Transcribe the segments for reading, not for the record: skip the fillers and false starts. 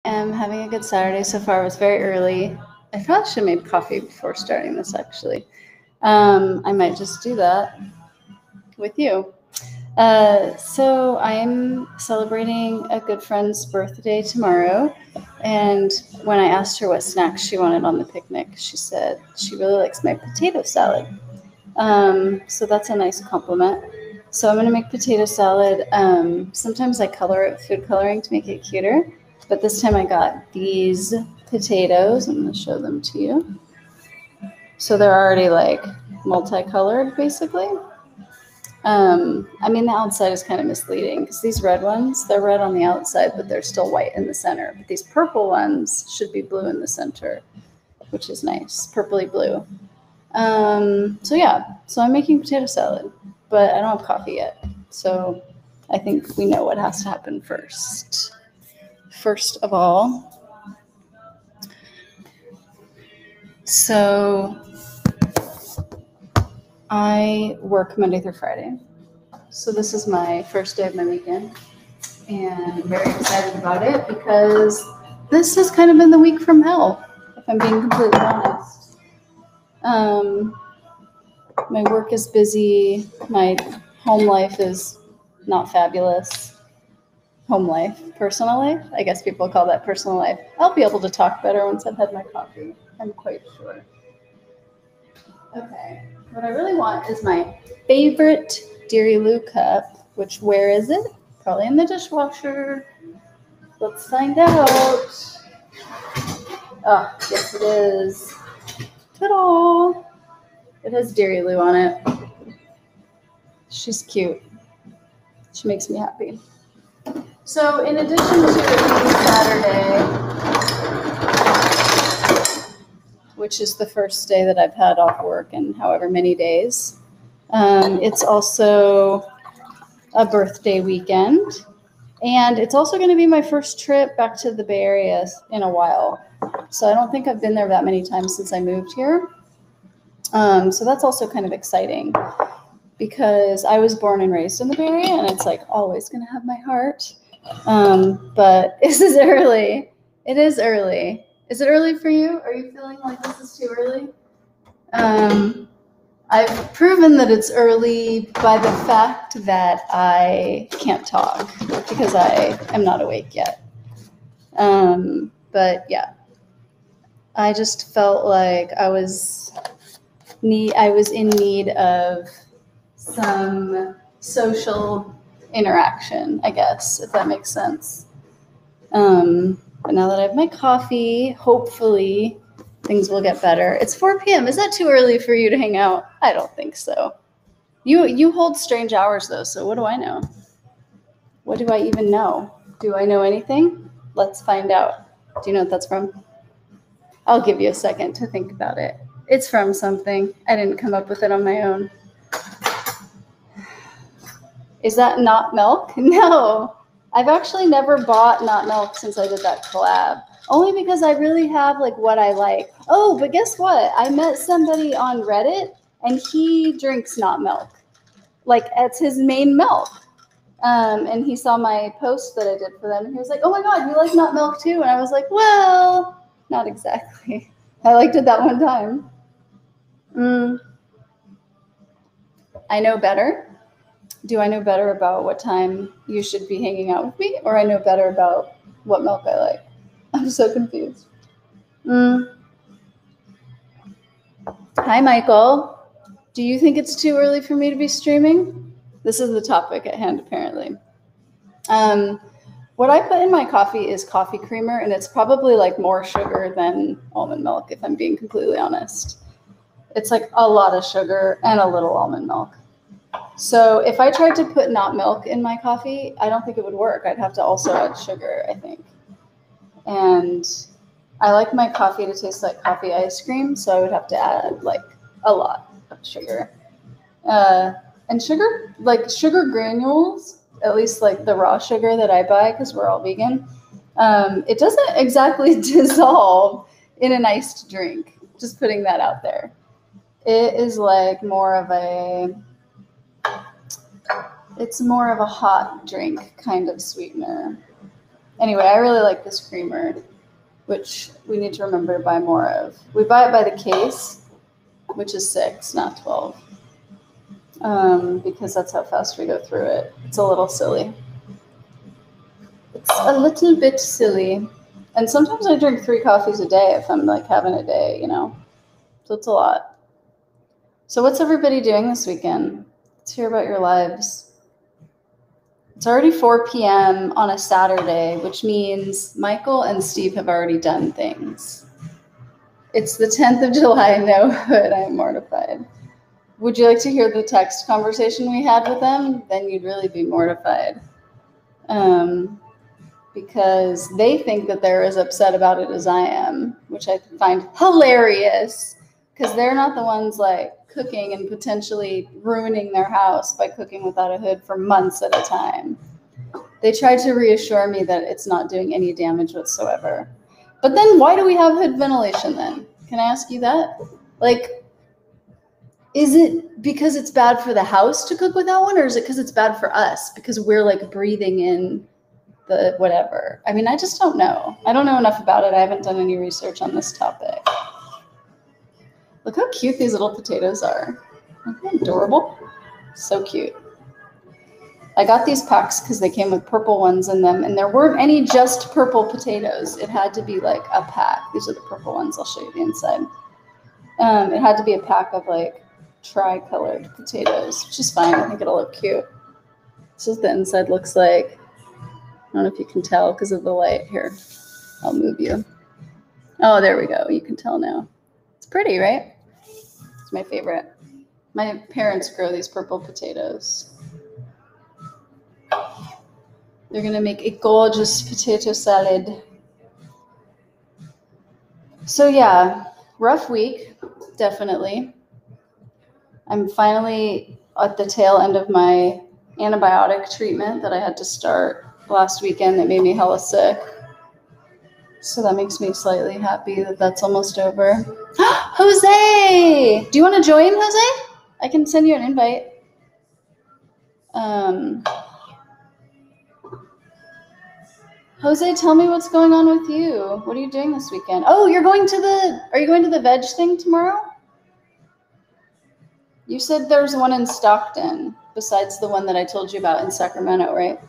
I'm having a good Saturday so far. It was very early. I probably should have made coffee before starting this, actually. I might just do that with you. So I'm celebrating a good friend's birthday tomorrow. And when I asked her what snacks she wanted on the picnic, she said she really likes my potato salad. So that's a nice compliment. So I'm going to make potato salad. Sometimes I color it with food coloring to make it cuter. But this time I got these potatoes. I'm going to show them to you. So they're already like multicolored, basically. The outside is kind of misleading because these red ones, they're red on the outside, but they're still white in the center. But these purple ones should be blue in the center, which is nice, purpley blue. So I'm making potato salad, but I don't have coffee yet. So I think we know what has to happen first. First of all, so I work Monday through Friday. So this is my first day of my weekend, and I'm very excited about it because this has kind of been the week from hell, if I'm being completely honest. My work is busy. My home life is not fabulous. Home life, personal life. I guess people call that personal life. I'll be able to talk better once I've had my coffee. I'm quite sure. Okay, what I really want is my favorite Dairy Lou cup, which where is it? Probably in the dishwasher. Let's find out. Oh, yes it is. Ta-da! It has Dairy Lou on it. She's cute. She makes me happy. So in addition to it being Saturday, which is the first day that I've had off work in however many days, it's also a birthday weekend. And it's also going to be my first trip back to the Bay Area in a while. So I don't think I've been there that many times since I moved here. So that's also kind of exciting because I was born and raised in the Bay Area, and it's like always going to have my heart. But this is early. It is early. Is it early for you? Are you feeling like this is too early? I've proven that it's early by the fact that I can't talk because I am not awake yet. But yeah, I just felt like I was in need of some social interaction, I guess, if that makes sense. But now that I have my coffee, hopefully things will get better. It's 4 p.m. Is that too early for you to hang out? I don't think so. You hold strange hours, though, so what do I know? What do I even know? Do I know anything? Let's find out. Do you know what that's from? I'll give you a second to think about it. It's from something. I didn't come up with it on my own. Is that Not Milk? No. I've actually never bought Not Milk since I did that collab. Only because I really have like what I like. Oh, but guess what? I met somebody on Reddit and he drinks Not Milk. Like it's his main milk. And he saw my post that I did for them. And he was like, oh my God, you like Not Milk too? And I was like, well, not exactly. I liked it that one time. I know better. Do I know better about what time you should be hanging out with me? Or I know better about what milk I like? I'm so confused. Hi, Michael. Do you think it's too early for me to be streaming? This is the topic at hand, apparently. What I put in my coffee is coffee creamer, and it's probably like more sugar than almond milk, if I'm being completely honest. It's like a lot of sugar and a little almond milk. So if I tried to put Not Milk in my coffee, I don't think it would work. I'd have to also add sugar, I think. And I like my coffee to taste like coffee ice cream, so I would have to add like a lot of sugar. And sugar, like sugar granules, at least like the raw sugar that I buy because we're all vegan, it doesn't exactly dissolve in an iced drink. Just putting that out there. It is like it's more of a hot drink kind of sweetener. Anyway, I really like this creamer, which we need to remember to buy more of. We buy it by the case, which is 6, not 12, because that's how fast we go through it. It's a little silly. It's a little bit silly. And sometimes I drink 3 coffees a day if I'm like having a day, you know? So it's a lot. So what's everybody doing this weekend? Let's hear about your lives. It's already 4 p.m. on a Saturday, which means Michael and Steve have already done things. It's the 10th of July, no hood, I'm mortified. Would you like to hear the text conversation we had with them? Then you'd really be mortified. Because they think that they're as upset about it as I am, which I find hilarious, because they're not the ones like cooking and potentially ruining their house by cooking without a hood for months at a time. They try to reassure me that it's not doing any damage whatsoever. But then why do we have hood ventilation then? Can I ask you that? Like, is it because it's bad for the house to cook without one, or is it because it's bad for us because we're like breathing in the whatever? I mean, I just don't know. I don't know enough about it. I haven't done any research on this topic. Look how cute these little potatoes are. Aren't they adorable? So cute. I got these packs because they came with purple ones in them, and there weren't any just purple potatoes. It had to be like a pack. These are the purple ones. I'll show you the inside. It had to be a pack of like tri-colored potatoes, which is fine. I think it'll look cute. This is what the inside looks like. I don't know if you can tell because of the light. Here, I'll move you. Oh, there we go. You can tell now. It's pretty, right? It's my favorite. My parents grow these purple potatoes. They're going to make a gorgeous potato salad. So yeah, rough week, definitely. I'm finally at the tail end of my antibiotic treatment that I had to start last weekend that made me hella sick. So that makes me slightly happy that that's almost over. Jose! Do you want to join, Jose? I can send you an invite. Jose, tell me what's going on with you. What are you doing this weekend? Oh, are you going to the veg thing tomorrow? You said there's one in Stockton besides the one that I told you about in Sacramento, right?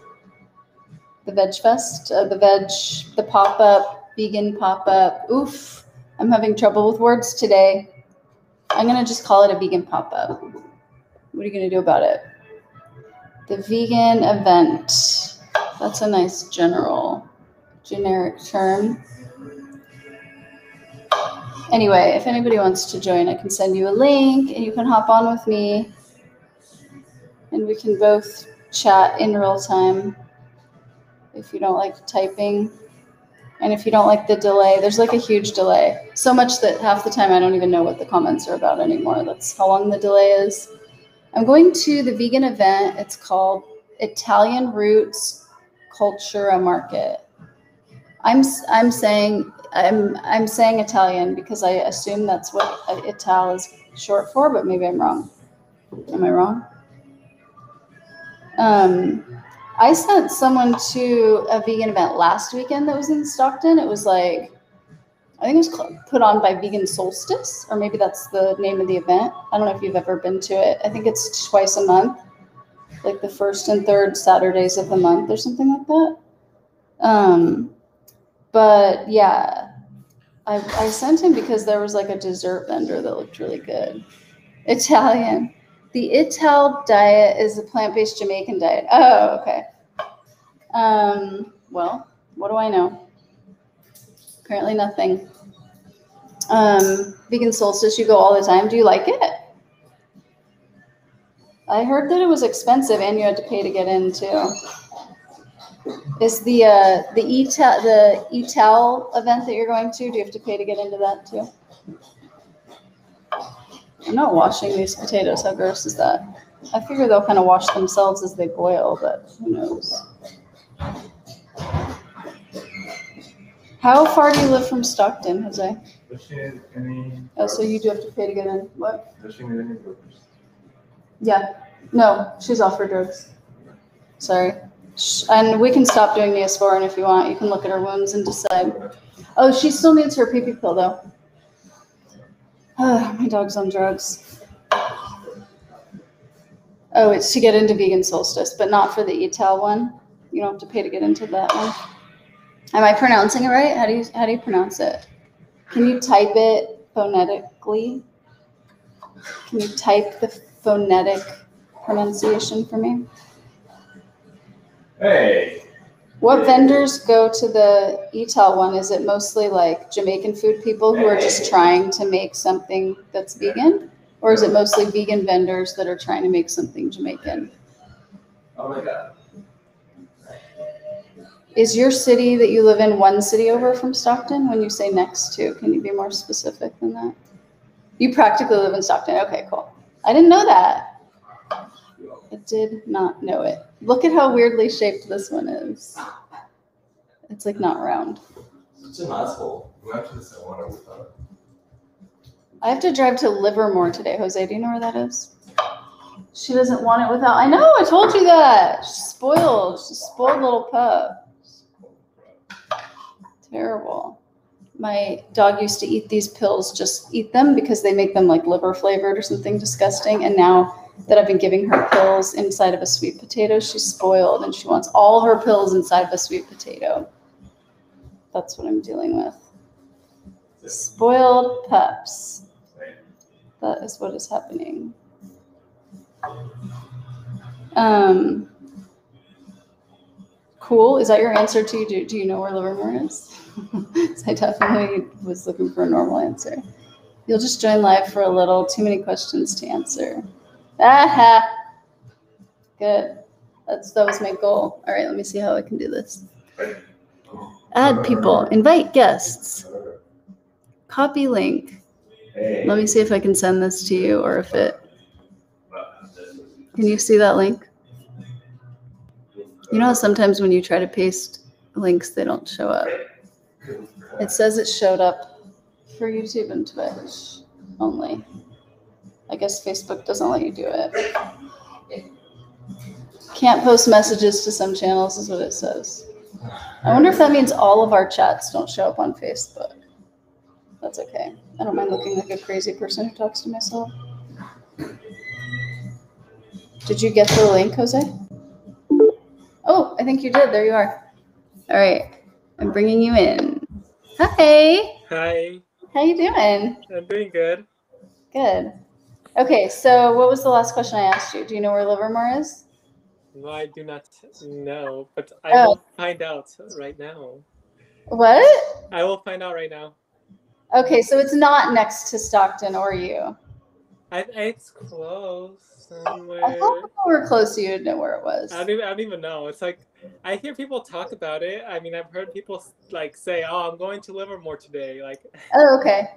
The Veg Fest, the pop-up, vegan pop-up. Oof, I'm having trouble with words today. I'm going to just call it a vegan pop-up. What are you going to do about it? The vegan event. That's a nice generic term. Anyway, if anybody wants to join, I can send you a link and you can hop on with me and we can both chat in real time if you don't like typing. And if you don't like the delay, there's like a huge delay. So much that half the time I don't even know what the comments are about anymore. That's how long the delay is. I'm going to the vegan event. It's called Italian Roots Cultura Market. I'm saying Italian because I assume that's what Ital is short for, but maybe I'm wrong. Am I wrong? I sent someone to a vegan event last weekend that was in Stockton. It was like, I think it was put on by Vegan Solstice, or maybe that's the name of the event. I don't know if you've ever been to it. I think it's twice a month, like the first and third Saturdays of the month or something like that. But yeah, I sent him because there was like a dessert vendor that looked really good. Italian. The Ital diet is a plant-based Jamaican diet. Oh, okay. Well, what do I know? Apparently nothing. Vegan Solstice, you go all the time. Do you like it? I heard that it was expensive and you had to pay to get in too. Is the Ital event that you're going to, do you have to pay to get into that too? I'm not washing these potatoes. How gross is that? I figure they'll kind of wash themselves as they boil, but who knows? How far do you live from Stockton, Jose? Does she need any? Oh, so you do have to pay to get in. What? Does she need any drugs? Yeah. No, she's off her drugs. Sorry. And we can stop doing Neosporin if you want. You can look at her wounds and decide. Oh, she still needs her pee-pee pill, though. Oh, my dog's on drugs. Oh, it's to get into Vegan Solstice, but not for the ETAL one. You don't have to pay to get into that one. Am I pronouncing it right? How do you pronounce it? Can you type it phonetically? Can you type the phonetic pronunciation for me? Hey. What vendors go to the ETAL one? Is it mostly like Jamaican food people who are just trying to make something that's vegan? Or is it mostly vegan vendors that are trying to make something Jamaican? Oh my God. Is your city that you live in one city over from Stockton when you say next to? Can you be more specific than that? You practically live in Stockton. Okay, cool. I didn't know that. I did not know it. Look at how weirdly shaped this one is. It's like not round. Such an asshole. I have to drive to Livermore today. Jose, do you know where that is? She doesn't want it without. I know, I told you that. She's spoiled. She's a spoiled little pup. Terrible. My dog used to eat these pills, just eat them because they make them like liver flavored or something disgusting. And now that I've been giving her pills inside of a sweet potato, she's spoiled and she wants all her pills inside of a sweet potato. That's what I'm dealing with. Spoiled pups. That is what is happening. Cool. Is that your answer to do you know where Livermore is? I definitely was looking for a normal answer. You'll just join live for a little. Too many questions to answer. Aha! Good. That was my goal. All right, let me see how I can do this. Add people. Invite guests. Copy link. Let me see if I can send this to you or if it... Can you see that link? You know how sometimes when you try to paste links, they don't show up. It says it showed up for YouTube and Twitch only. I guess Facebook doesn't let you do it. Can't post messages to some channels is what it says. I wonder if that means all of our chats don't show up on Facebook. That's okay. I don't mind looking like a crazy person who talks to myself. Did you get the link, Jose? Oh, I think you did. There you are. All right. I'm bringing you in. Hi. Hi. How you doing? I'm doing good. Good. Okay, so what was the last question I asked you? Do you know where Livermore is? No, I do not know, but I will find out right now. What? I will find out right now. Okay, so it's not next to Stockton or you. It's close somewhere. I thought if we were close, you'd know where it was. I don't even know. It's like I hear people talk about it. I mean, I've heard people like say, "Oh, I'm going to Livermore today." Like. Oh, okay.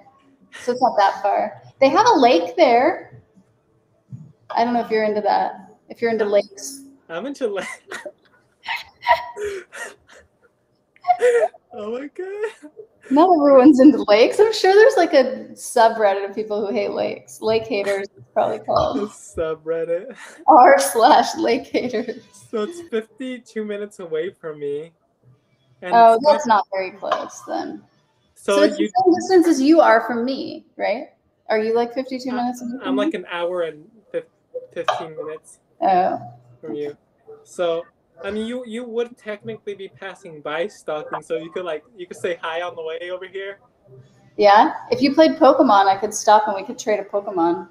So it's not that far. They have a lake there. I don't know if you're into that. If you're into lakes. I'm into lakes. Oh my God. Not everyone's into lakes. I'm sure there's like a subreddit of people who hate lakes. Lake haters, it's probably called. Subreddit. r/lake haters. So it's 52 minutes away from me. And that's not very close then. So it's the same distance as you are from me, right? Are you like 52 minutes away from I'm me? like an hour and 15 minutes from you. So I mean, you would technically be passing by Stockton, so you could say hi on the way over here. Yeah, if you played Pokemon, I could stop and we could trade a Pokemon.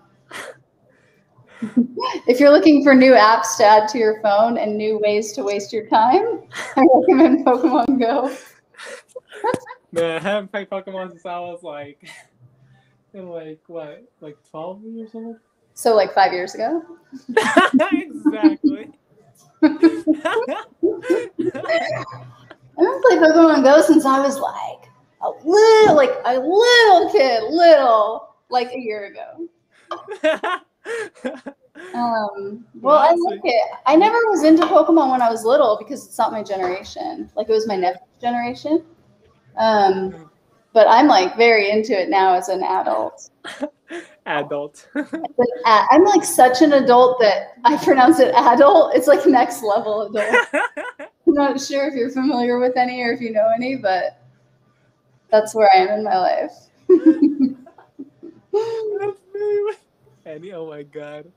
If you're looking for new apps to add to your phone and new ways to waste your time, I recommend Pokemon Go. Man, I haven't played Pokemon since I was like 12 years old. So like 5 years ago. Exactly. I haven't played Pokemon Go since I was like a little kid, like a year ago. Well, I like it. I never was into Pokemon when I was little because it's not my generation. Like it was my nephew's generation. But I'm like very into it now as an adult. Adult. I'm like such an adult that I pronounce it adult. It's like next level adult. I'm not sure if you're familiar with any or if you know any, but that's where I am in my life. Any? Oh my god.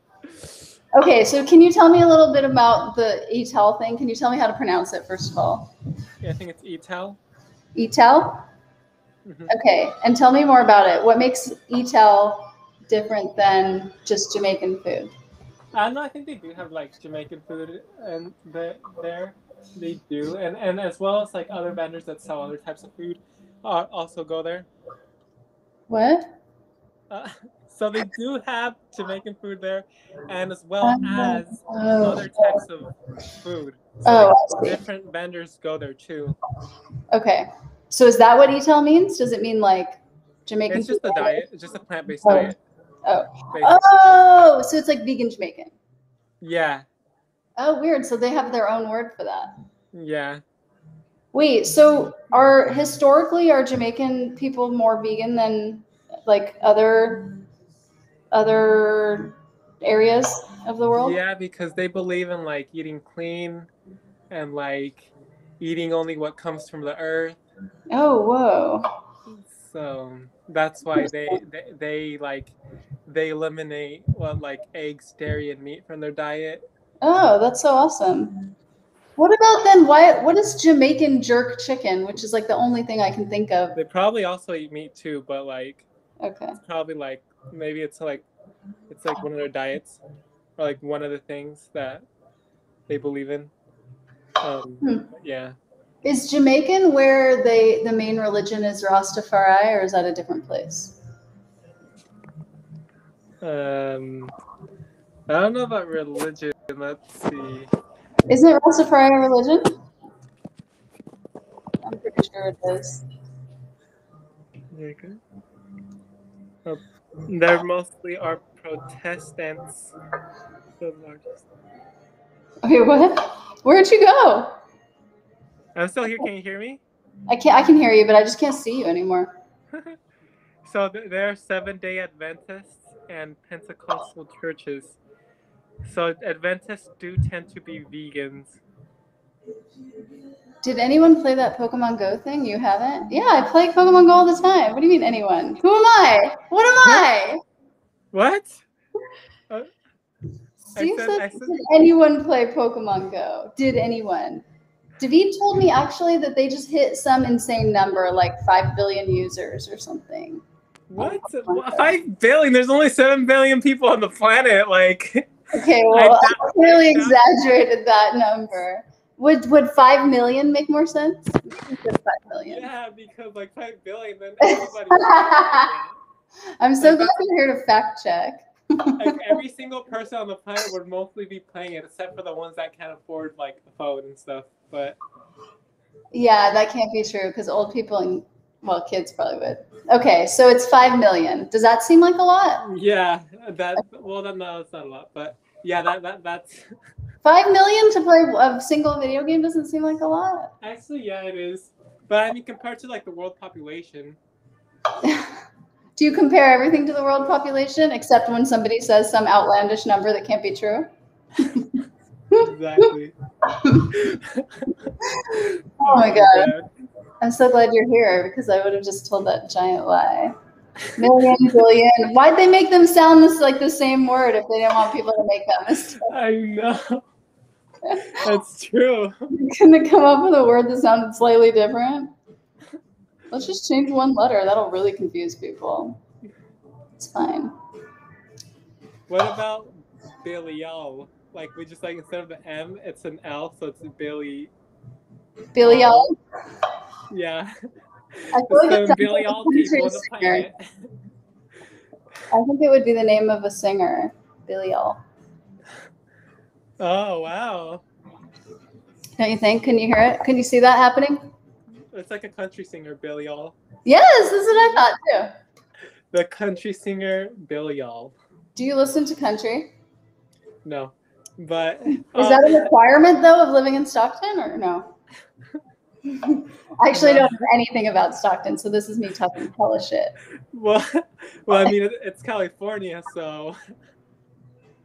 Okay, so can you tell me a little bit about the ETAL thing? Can you tell me how to pronounce it, first of all? Yeah, I think it's ETAL. ETAL? Mm-hmm. Okay, and tell me more about it. What makes ETAL different than just Jamaican food? I don't know. I think they do have like Jamaican food, and there they do, and as well as like other vendors that sell other types of food, also go there. What? So they do have Jamaican food there, and as well as other types of food. So like, different vendors go there too. Okay. So is that what ETAL means? Does it mean like Jamaican? It's just a diet. It's just a plant-based diet. Oh, so it's like vegan Jamaican. Yeah. Oh, weird. So they have their own word for that. Yeah. Wait, so historically are Jamaican people more vegan than like other areas of the world? Yeah, because they believe in like eating clean and like eating only what comes from the earth. Oh, whoa. So that's why they eliminate like eggs, dairy, and meat from their diet. Oh, that's so awesome. What about then what is Jamaican jerk chicken, which is like the only thing I can think of? They probably also eat meat too, but like it's probably like maybe it's like one of their diets or like one of the things that they believe in. Yeah. Is Jamaican where the main religion is Rastafari, or is that a different place? I don't know about religion. Let's see. Isn't Rastafari a religion? I'm pretty sure it is. There mostly are Protestants. The largest. Okay, what? Where'd you go? I'm still here. Can you hear me? I can hear you, but I just can't see you anymore. So there are Seventh-day Adventists and Pentecostal churches. So Adventists do tend to be vegans. Did anyone play that Pokemon Go thing? You haven't? Yeah, I play Pokemon Go all the time. What do you mean anyone? Who am I? What am I? What? Steve said, did anyone play Pokemon Go? Did anyone? David told me actually that they just hit some insane number, like 5 billion users or something. What? 5 billion? There's only 7 billion people on the planet. Like. Okay, well, I really exaggerated that number. Would 5 million make more sense? 5 million. Yeah, because like 5 billion, then everybody. I'm so glad you're here to fact check. Like every single person on the planet would mostly be playing it, except for the ones that can't afford like a phone and stuff. But yeah, that can't be true because old people and kids probably would. Okay, so it's 5 million. Does that seem like a lot? Yeah, that's not a lot, but yeah, that's 5 million to play a single video game doesn't seem like a lot. Actually, yeah, it is. But I mean, compared to like the world population. Do you compare everything to the world population except when somebody says some outlandish number that can't be true? Exactly. Oh my god. I'm so glad you're here because I would have just told that giant lie. Million, billion. Why'd they make them sound like the same word if they didn't want people to make that mistake? I know. That's true. Couldn't they come up with a word that sounded slightly different? Let's just change one letter. That'll really confuse people. It's fine. What about Billy-L? Like we just like instead of the M, it's an L, so it's Billy. Billy-L? Yeah. I feel like Billy-L people on the planet. I think it would be the name of a singer, Billy-L. Oh wow! Don't you think? Can you hear it? Can you see that happening? It's like a country singer, Billy-L. Yes, that's what I thought too. The country singer, Billy-L. Do you listen to country? No, but is that a requirement though of living in Stockton or no? I actually don't know anything about Stockton, so this is me talking hella shit. Well, I mean, it's California, so.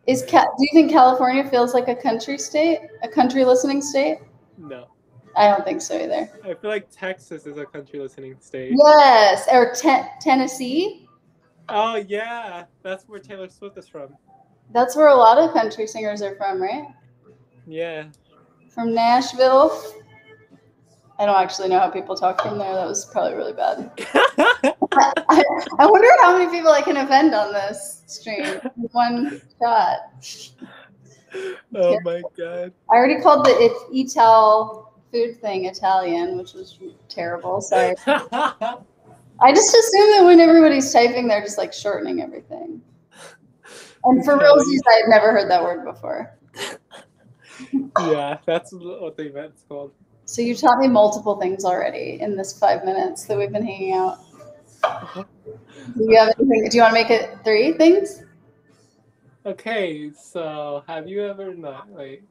Do you think California feels like a country state, a country listening state? No. I don't think so either. I feel like Texas is a country listening state. Yes, or Tennessee. Oh yeah, that's where Taylor Swift is from. That's where a lot of country singers are from, right? Yeah. From Nashville. I don't actually know how people talk from there. That was probably really bad. I wonder how many people I can offend on this stream. One shot. Oh my god. I already called the Ital food thing Italian, which was terrible. Sorry. I just assume that when everybody's typing, they're just like shortening everything. And for realsies, I had never heard that word before. Yeah, that's what the event's called. So you taught me multiple things already in this 5 minutes that we've been hanging out. Do you have anything? Do you want to make it 3 things? Okay, so have you ever not like?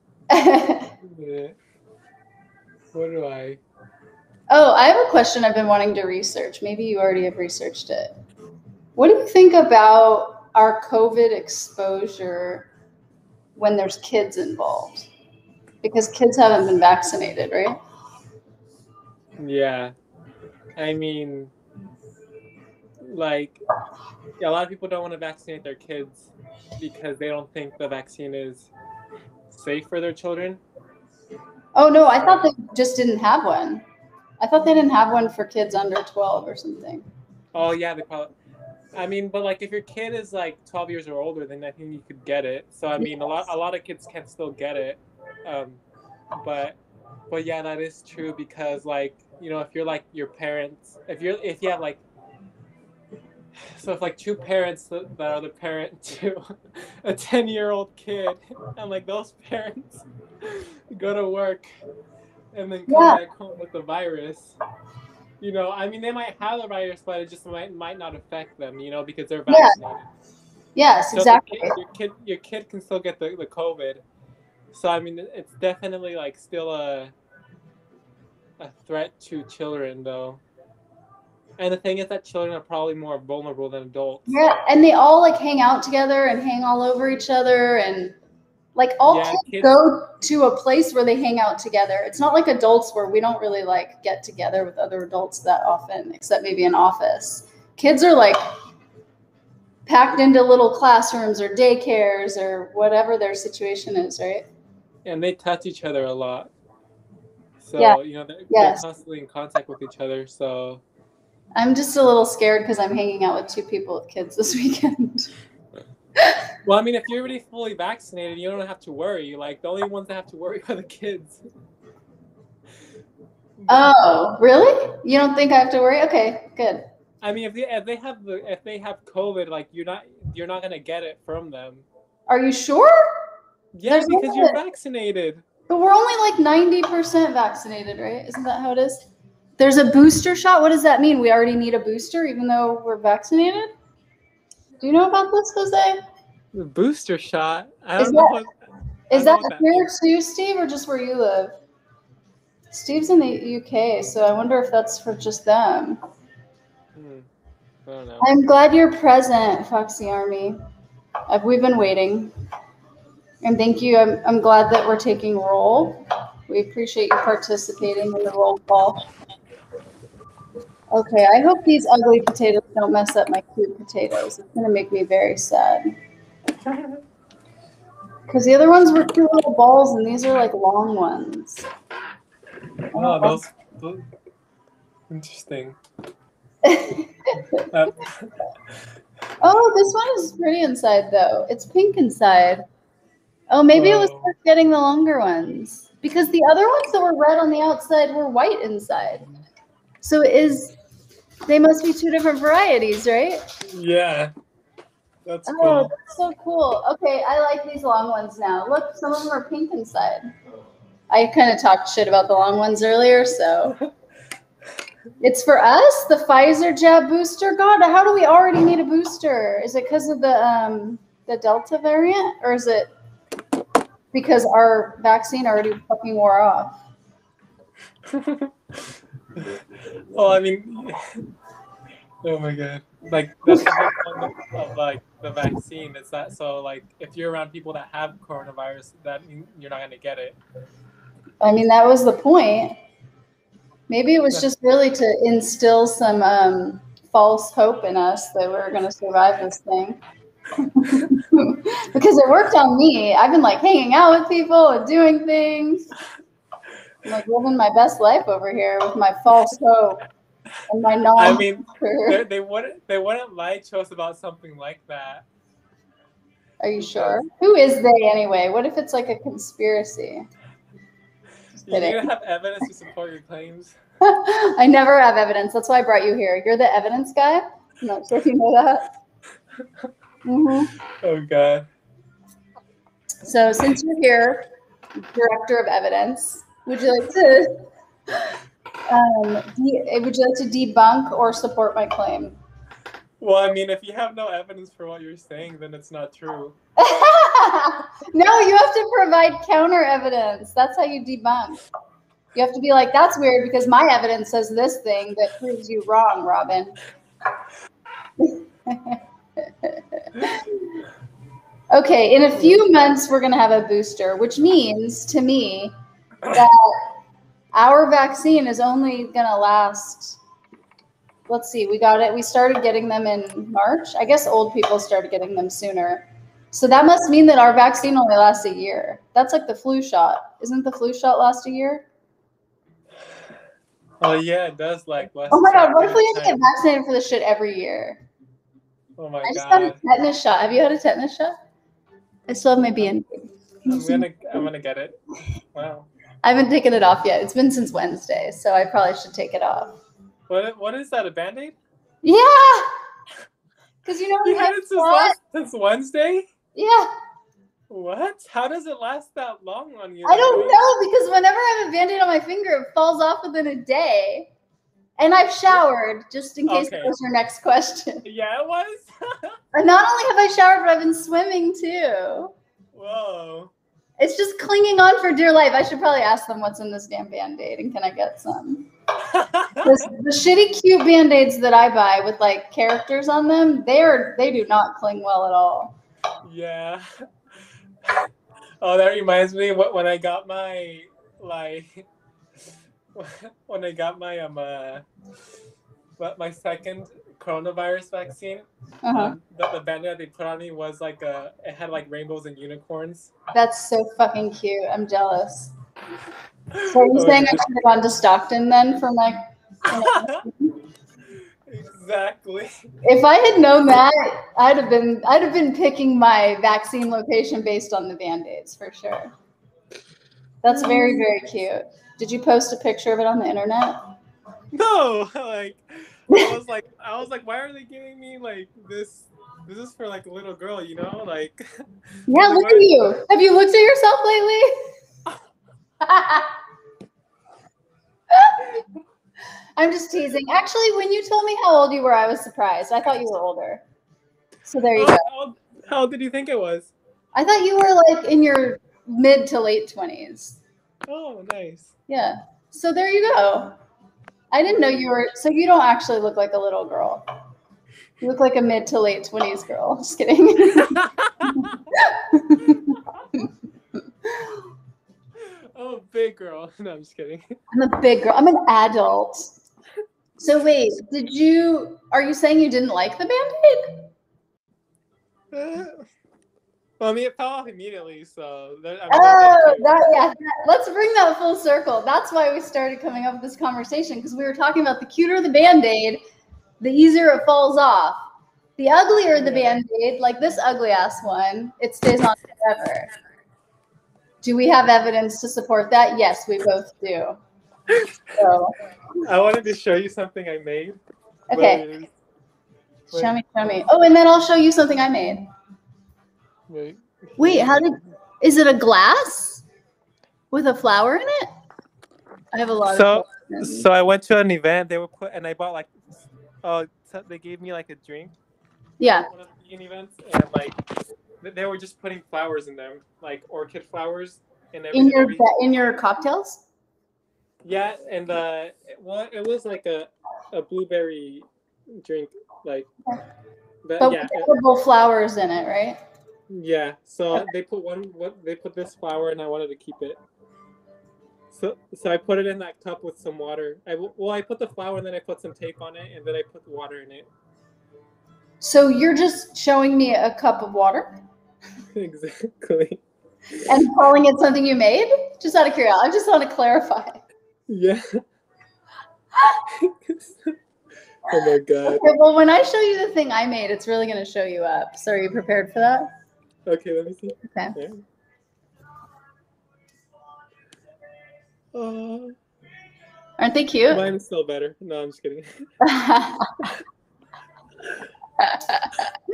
What do I? Oh, I have a question I've been wanting to research. Maybe you already have researched it. What do you think about our COVID exposure when there's kids involved? Because kids haven't been vaccinated, right? Yeah. I mean, like, yeah, a lot of people don't want to vaccinate their kids because they don't think the vaccine is safe for their children. Oh, no, I thought they just didn't have one. I thought they didn't have one for kids under 12 or something. Oh, yeah, they probably. I mean, but like if your kid is like 12 years or older, then I think you could get it. So I mean, a lot of kids can still get it. But yeah, that is true because like, you know, if you're like your parents, if you have like, so if like 2 parents that are the parent to a 10-year-old kid, and like those parents go to work and then come back home with the virus, you know, I mean, they might have the virus, but it just might not affect them, you know, because they're vaccinated. Yes, so exactly. Your kid can still get the COVID. So I mean, it's definitely like still a threat to children, though. And the thing is that children are probably more vulnerable than adults. Yeah, and they all like hang out together and hang all over each other, and like all kids go to a place where they hang out together. It's not like adults where we don't really like get together with other adults that often, except maybe in office. Kids are like packed into little classrooms or daycares or whatever their situation is, right? And they touch each other a lot. So, you know, they're constantly in contact with each other. So I'm just a little scared because I'm hanging out with 2 people with kids this weekend. Well, I mean, if you're already fully vaccinated, you don't have to worry. Like, the only ones that have to worry are the kids. Oh, really? You don't think I have to worry? Okay, good. I mean, if they have COVID, like you're not gonna get it from them. Are you sure? Yeah, because you're vaccinated. But we're only like 90% vaccinated, right? Isn't that how it is? There's a booster shot. What does that mean? We already need a booster even though we're vaccinated? Do you know about this, Jose? The booster shot? I don't know. Is that here too, Steve, or just where you live? Steve's in the UK, so I wonder if that's for just them. I don't know. I'm glad you're present, Foxy Army. We've been waiting. And thank you. I'm glad that we're taking roll. We appreciate you participating in the roll call. Okay, I hope these ugly potatoes don't mess up my cute potatoes. It's going to make me very sad. Because the other ones were 2 little balls, and these are like long ones. Oh, those interesting. Oh, this one is pretty inside, though. It's pink inside. Oh, maybe it was worth getting the longer ones. Because the other ones that were red on the outside were white inside. So they must be 2 different varieties, right? Yeah. That's cool. Oh, that's so cool. Okay, I like these long ones now. Look, some of them are pink inside. I kind of talked shit about the long ones earlier, so. It's for us, the Pfizer jab booster. God, how do we already need a booster? Is it because of the Delta variant, or is it because our vaccine already fucking wore off? Well, I mean, oh my god, like that's the whole point of like the vaccine. It's that so like if you're around people that have coronavirus, that means you're not gonna get it. I mean, that was the point. Maybe it was just really to instill some false hope in us that we were going to survive this thing. Because it worked on me. I've been like hanging out with people and doing things. I'm like living my best life over here with my false hope and my non. I mean, they wouldn't lie to us about something like that. Are you sure? Who is they anyway? What if it's like a conspiracy? You need to have evidence to support your claims. I never have evidence. That's why I brought you here. You're the evidence guy? I'm not sure if you know that. Mm-hmm. Oh, God. So since you're here, director of evidence, would you like to debunk or support my claim? Well, I mean, if you have no evidence for what you're saying, then it's not true. No, you have to provide counter evidence. That's how you debunk. You have to be like, that's weird because my evidence says this thing that proves you wrong, Robin. Okay, in a few months, we're going to have a booster, which means to me that our vaccine is only going to last. Let's see, we started getting them in March. I guess old people started getting them sooner. So that must mean that our vaccine only lasts a year. That's like the flu shot. Isn't the flu shot last a year? Oh, yeah, it does like last. Oh my God, what if we have to get vaccinated for this shit every year? Oh my God. I just had a tetanus shot. Have you had a tetanus shot? I still have my BNB. I'm gonna get it. Wow. I haven't taken it off yet. It's been since Wednesday, so I probably should take it off. What is that, a Band-Aid? Yeah! Because you know you had it since Wednesday? Yeah. What? How does it last that long on you? I don't know, because whenever I have a Band-Aid on my finger, it falls off within a day. And I've showered, just in case that was your next question. Yeah, it was. And not only have I showered, but I've been swimming too. Whoa. It's just clinging on for dear life. I should probably ask them what's in this damn Band-Aid and can I get some? The shitty cute Band-Aids that I buy with like characters on them, they do not cling well at all. Yeah. Oh, that reminds me when I got my my second coronavirus vaccine. The Band-Aid they put on me was like it had like rainbows and unicorns. That's so fucking cute. I'm jealous. So are you saying I should have gone to Stockton then for my Exactly. If I had known that, I'd have been picking my vaccine location based on the Band-Aids for sure. That's very, very cute. Did you post a picture of it on the internet? No, I was like, why are they giving me like this? This is for like a little girl, you know, like. Yeah, look at you. Have you looked at yourself lately? I'm just teasing. Actually, when you told me how old you were, I was surprised. I thought you were older. So there you go. How old did you think it was? I thought you were like in your mid to late 20s. Oh, nice. Yeah. So there you go. I didn't know you were. So you don't actually look like a little girl. You look like a mid to late 20s girl. Just kidding. Oh, big girl. No, I'm just kidding. I'm a big girl. I'm an adult. So wait, are you saying you didn't like the Band-Aid? Well, I mean, it fell off immediately, so. Let's bring that full circle. That's why we started coming up with this conversation, because we were talking about the cuter the Band-Aid, the easier it falls off. The uglier the Band-Aid, like this ugly ass one, it stays on forever. Do we have evidence to support that? Yes, we both do. So. I wanted to show you something I made. Okay. Show me. Oh, and then I'll show you something I made. Wait, is it a glass with a flower in it? I have a lot of. So I went to an event. I bought they gave me like a drink. Yeah. One of the events, and like they were just putting flowers in them, like orchid flowers, and in your cocktails. Yeah, and it was like a blueberry drink, like that. But Yeah, with edible flowers in it, right? yeah. So Okay. they put this flower, and I wanted to keep it. So I put it in that cup with some water. I put the flour and then I put some tape on it and then I put the water in it. So you're just showing me a cup of water Exactly. and calling it something you made? Just out of curiosity. I just want to clarify. Yeah. Oh my god. Okay, well, when I show you the thing I made, it's really going to show you up. So are you prepared for that? Okay, let me see. Okay. Yeah. Oh, Aren't they cute? mine's still better. No, I'm just kidding.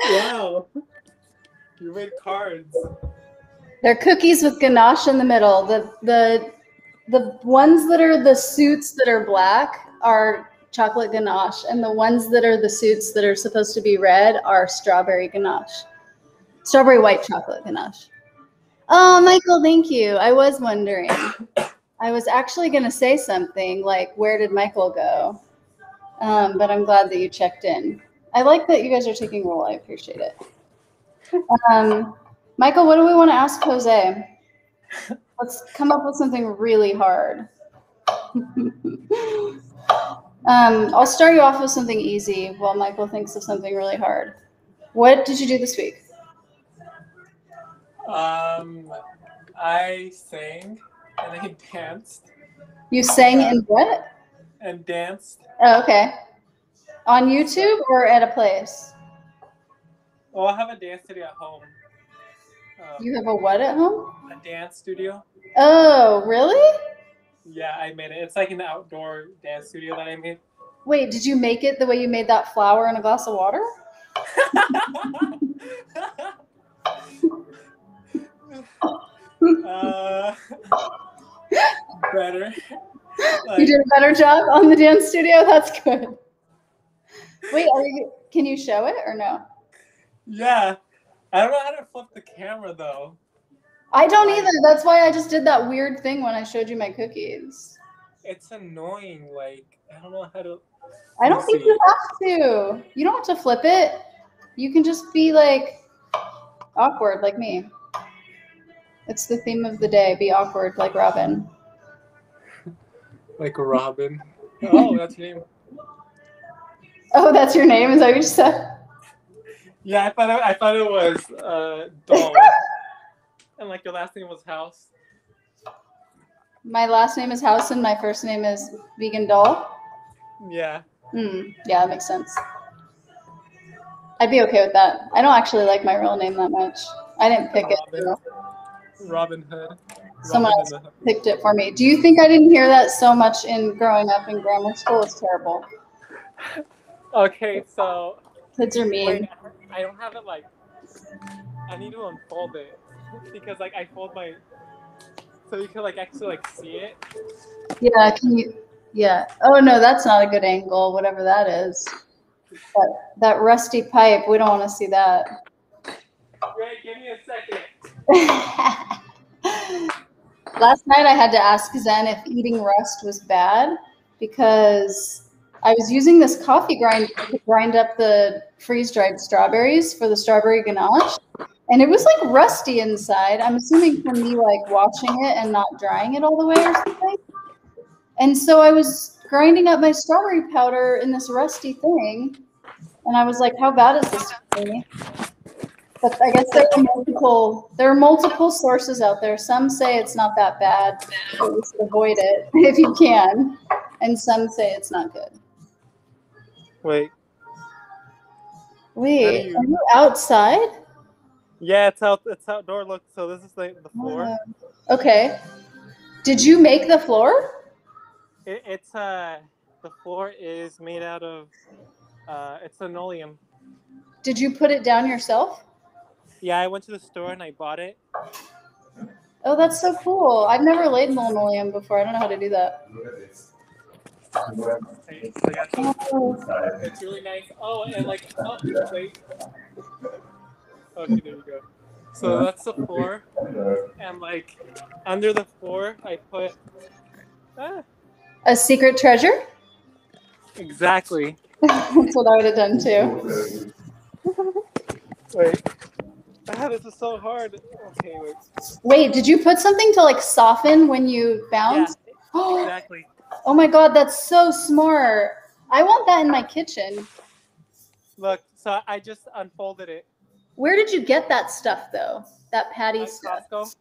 Wow. You made cards. They're cookies with ganache in the middle. The ones that are the suits that are black are chocolate ganache, and the ones that are the suits that are supposed to be red are strawberry ganache. Strawberry white chocolate ganache. Oh, Michael, thank you. I was wondering. I was actually going to say something like, where did Michael go? But I'm glad that you checked in. I like that you guys are taking roll. I appreciate it. Michael, what do we want to ask Jose? Let's come up with something really hard. I'll start you off with something easy while Michael thinks of something really hard. What did you do this week? I sang and I danced. You sang in what? And danced. Oh, okay. On YouTube or at a place? Oh, I have a dance studio at home. You have a what at home? A dance studio. Oh, really? Yeah, I made it. It's like an outdoor dance studio that I made. Wait, did you make it the way you made that flower in a glass of water? Better. You did a better job on the dance studio? That's good. Wait, can you show it or no? Yeah. I don't know how to flip the camera though. I don't either. That's why I just did that weird thing when I showed you my cookies. It's annoying. Like, I don't know how to. I don't think you have to. You don't have to flip it. You can just be like awkward like me. It's the theme of the day. Be awkward like Robin. Like Robin. Oh, that's your name. Oh, that's your name? Is that what you said? Yeah, I thought it was Doll. And like your last name was House. My last name is House and my first name is Vegan Doll. Yeah. Yeah, that makes sense. I'd be okay with that. I don't actually like my real name that much. I didn't pick it. So. Robin Hood. Someone else picked it for me. Do you think I didn't hear that so much in growing up in grammar school? It's terrible. Okay, so Kids are mean. wait, I don't have it like. I need to unfold it because like I fold my, so you can like actually like see it. Yeah, can you? Yeah. Oh no, that's not a good angle. Whatever that is. That rusty pipe. We don't want to see that. Wait, give me a second. Last night I had to ask Zen if eating rust was bad because I was using this coffee grinder to grind up the freeze-dried strawberries for the strawberry ganache, and it was like rusty inside. I'm assuming from me like washing it and not drying it all the way or something. And so I was grinding up my strawberry powder in this rusty thing, and I was like, how bad is this for me? But I guess there are multiple sources out there. Some say it's not that bad, so you should avoid it if you can, and some say it's not good. Wait. Are you outside? Yeah, it's outdoor. Look, so this is the floor. Okay. Did you make the floor? It's the floor is made out of it's linoleum. Did you put it down yourself? Yeah, I went to the store and I bought it. Oh, that's so cool. I've never laid linoleum before. I don't know how to do that. It's really nice. Oh, and like, oh, wait. Okay, there you go. So that's the floor, and like under the floor, I put. A secret treasure? Exactly. That's what I would have done too. Wait. This is so hard. Okay, wait. Wait, did you put something to like soften when you bound? Yeah, exactly. Oh my god, that's so smart. I want that in my kitchen. Look, so I just unfolded it. Where did you get that stuff though? That patty At stuff? Costco.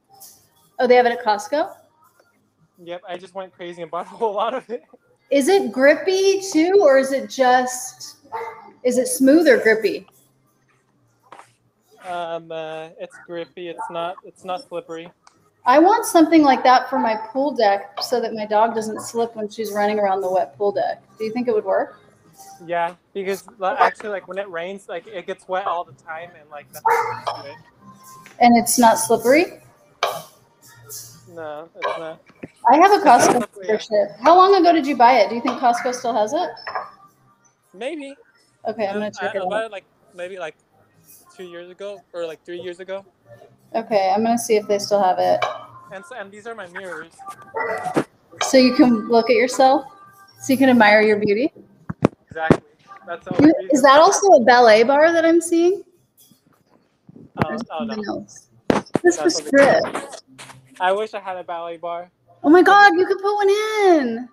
Oh, they have it at Costco? Yep, I just went crazy and bought a whole lot of it. Is it grippy too, or is it smooth or grippy? It's grippy. It's not slippery. I want something like that for my pool deck so that my dog doesn't slip when she's running around the wet pool deck. Do you think it would work? Yeah, because actually, like when it rains, like it gets wet all the time, and like nothing happens to it. And it's not slippery? No, it's not. I have a Costco It's slippery, yeah. membership. How long ago did you buy it? Do you think Costco still has it? Maybe. Okay, I'm gonna check it I bought out. it like maybe like 2 years ago or like 3 years ago. Okay, I'm gonna see if they still have it. And these are my mirrors. So you can look at yourself? So you can admire your beauty? Exactly. That's the only Is reason. that also a ballet bar that I'm seeing? Or Oh something no. else? This That's was what it strip. I wish I had a ballet bar. Oh my god, you could put one in.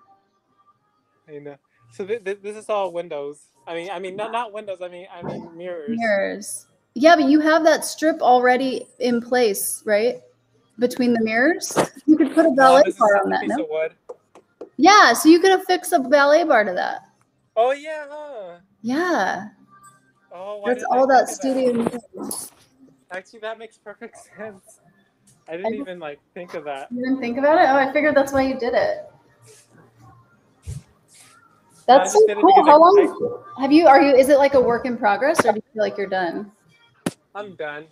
I know. So this is all windows. I mean not windows. I mean mirrors. Mirrors. Yeah, but you have that strip already in place, right? Between the mirrors. You could put a ballet This is bar just on a that, piece no? of wood. Yeah, so you could affix a ballet bar to that. Oh yeah, huh? Yeah. Oh, why That's didn't I all that think of studio needs. Actually, that makes perfect sense. I didn't even like think of that. You didn't think about it? Oh, I figured that's why you did it. No, I That's just so did it cool. because How long is it like a work in progress or do you feel like you're done? I'm done.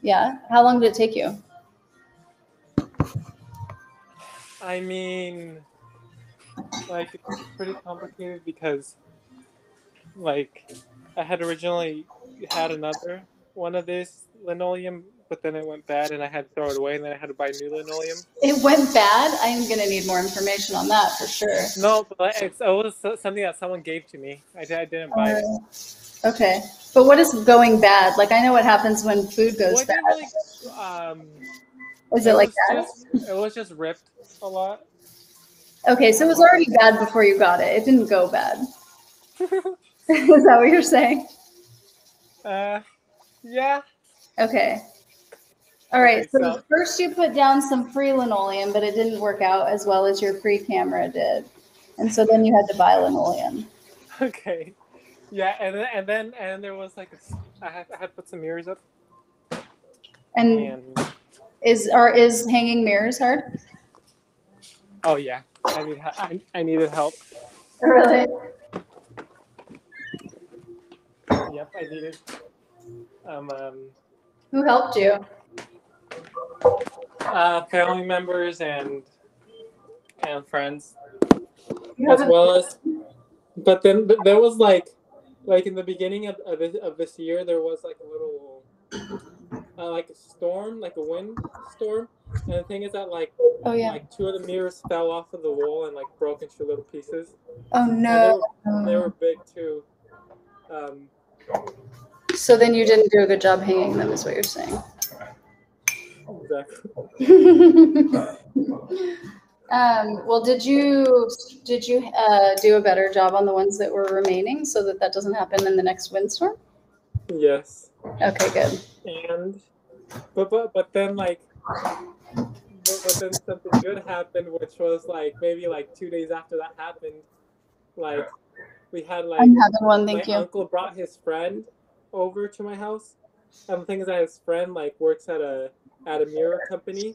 Yeah. How long did it take you? I mean, like it's pretty complicated because, like, I had originally had another one of this linoleum, but then it went bad and I had to throw it away, and then I had to buy new linoleum. It went bad? I'm going to need more information on that for sure. No, but it was something that someone gave to me. I didn't buy it. Okay. But what is going bad? Like, I know what happens when food goes Well, it bad. didn't really, Is it like that? It was just ripped a lot. Okay, so it was already bad before you got it. It didn't go bad. Is that what you're saying? Yeah. Okay. All right. Okay, So so- first you put down some free linoleum, but it didn't work out as well as your free camera did. And so then you had to buy linoleum. Okay. Yeah, and then there was like I had put some mirrors up, And and is hanging mirrors hard? oh yeah, I needed help. Really? Yep, I needed. Who helped you? Family members and friends, You as haven't- well as. But then there was like in the beginning of this year, there was like a little like a storm, like a wind storm, and the thing is that like Oh yeah. like 2 of the mirrors fell off of the wall and like broke into little pieces. Oh no. And they were big too. So then you didn't do a good job hanging them, is what you're saying. Exactly. Well, did you do a better job on the ones that were remaining so that doesn't happen in the next windstorm? Yes. Okay, good. And but then like but then something good happened, which was like maybe like 2 days after that happened, like we had like I'm having one, my thank you. uncle brought his friend over to my house, and the thing is that his friend like works at a mirror company,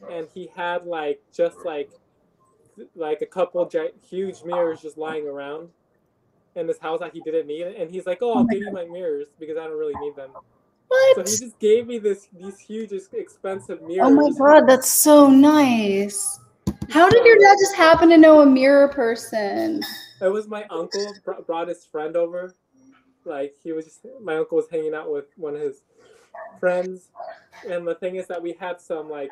and he had like just like a couple huge mirrors just lying around in this house that he didn't need, and he's like, "Oh, I'll give you my mirrors because I don't really need them." So What? he just gave me these huge expensive mirrors. Oh my god, that's so nice. How did your dad just happen to know a mirror person? It was my uncle brought his friend over. Like my uncle was hanging out with one of his friends, and the thing is that we had some like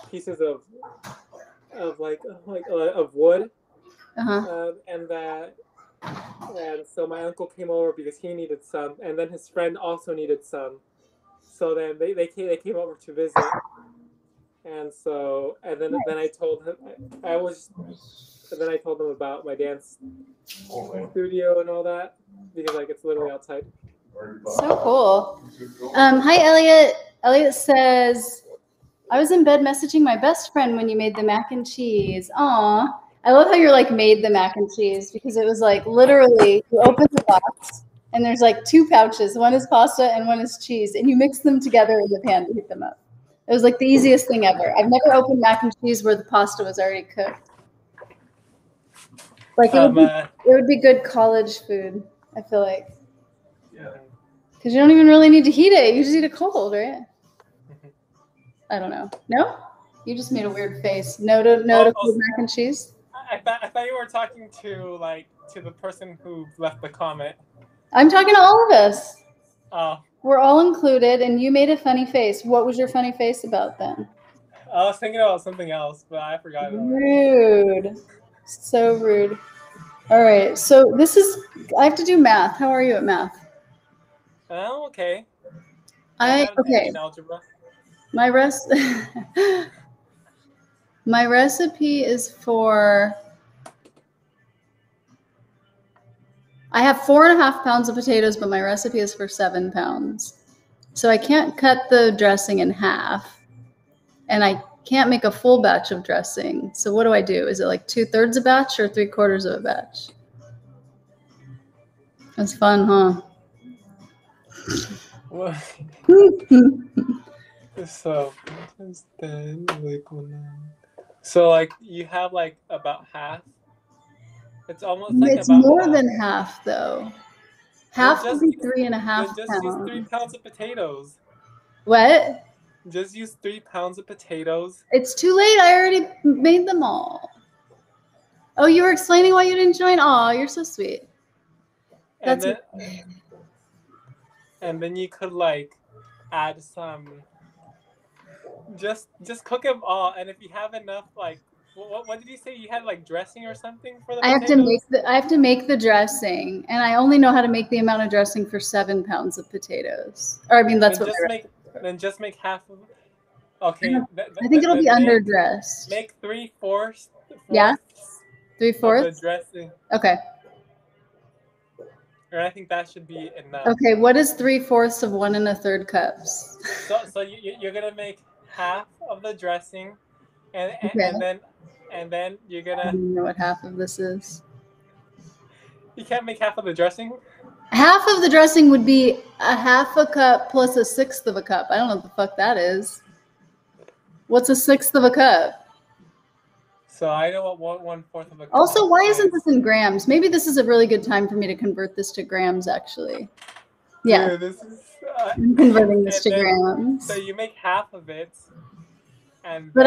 pieces of wood, Uh-huh. And so my uncle came over because he needed some, and then his friend also needed some. So then they came over to visit, and then I told him I was and then I told them about my dance studio and all that because like it's literally outside. So cool. Hi, Elliot. Elliot says, I was in bed messaging my best friend when you made the mac and cheese. Aw. I love how you're like made the mac and cheese because it was like literally you open the box and there's like two pouches. One is pasta and one is cheese. And you mix them together in the pan to heat them up. It was like the easiest thing ever. I've never opened mac and cheese where the pasta was already cooked. Like it would be good college food, I feel like. Yeah. Because you don't even really need to heat it. You just eat it cold, right? I don't know. No? You just made a weird face. No to food mac and cheese? I thought you were talking to the person who left the comment. I'm talking to all of us. Oh. We're all included, and you made a funny face. What was your funny face about then? I was thinking about something else, but I forgot it already. Rude. So rude. All right. So I have to do math. How are you at math? Oh, okay. Okay. In algebra. My recipe is for. I have 4.5 pounds of potatoes, but my recipe is for 7 pounds. So I can't cut the dressing in half, and I can't make a full batch of dressing. So what do I do? Is it like 2/3 a batch or 3/4 of a batch? That's fun, huh? What? So like you have like about half. It's almost like it's about more half. than half though. Half would be 3.5 pounds. Just use 3 pounds of potatoes. What? Just use 3 pounds of potatoes. It's too late. I already made them all. Oh, you were explaining why you didn't join? Aw, you're so sweet. And then you could like add some. Just cook them all, and if you have enough, like what did you say you had like dressing or something for the potatoes? I have to make the dressing, and I only know how to make the amount of dressing for 7 pounds of potatoes. Or I mean, that's what. Then just make half of. Okay. I think it'll be underdressed. Make 3/4. Yeah. 3/4 of the dressing. Okay. And I think that should be enough. Okay, what is 3/4 of 1 1/3 cups? So you're gonna make half of the dressing, and then you're gonna. I don't know what half of this is. You can't make half of the dressing. Half of the dressing would be a 1/2 cup plus 1/6 of a cup. I don't know what the fuck that is. What's 1/6 of a cup? So I know what 1/4 of a cup. Also, why isn't this in grams? Maybe this is a really good time for me to convert this to grams, actually. Yeah. Dude, this is. I'm converting this to grams. So you make half of it, but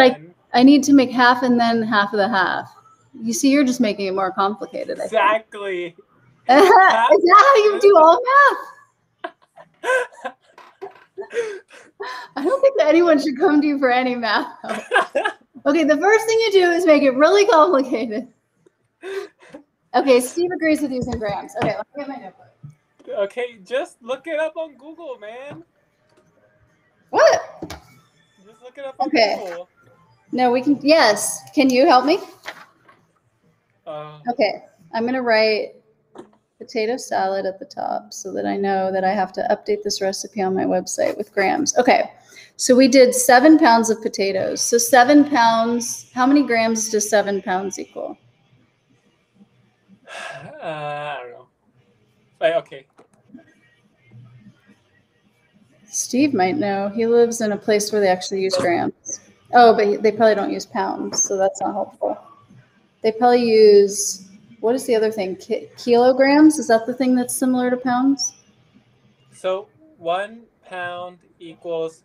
I need to make half and then half of the half. You see, you're just making it more complicated. Exactly. Is that how you do all math? I don't think that anyone should come to you for any math. Okay, the first thing you do is make it really complicated. Okay, Steve agrees with using grams. Okay, let me get my notebook. Okay, just look it up on Google, man. What? Just look it up on Google. No, we can. Yes. Can you help me? Okay, I'm going to write potato salad at the top so that I know that I have to update this recipe on my website with grams. Okay, so we did 7 pounds of potatoes. So 7 pounds, how many grams does 7 pounds equal? I don't know. Okay. Steve might know. He lives in a place where they actually use grams. Oh, but they probably don't use pounds, so that's not helpful. They probably use, what is the other thing? Kilograms? Is that the thing that's similar to pounds? So 1 pound equals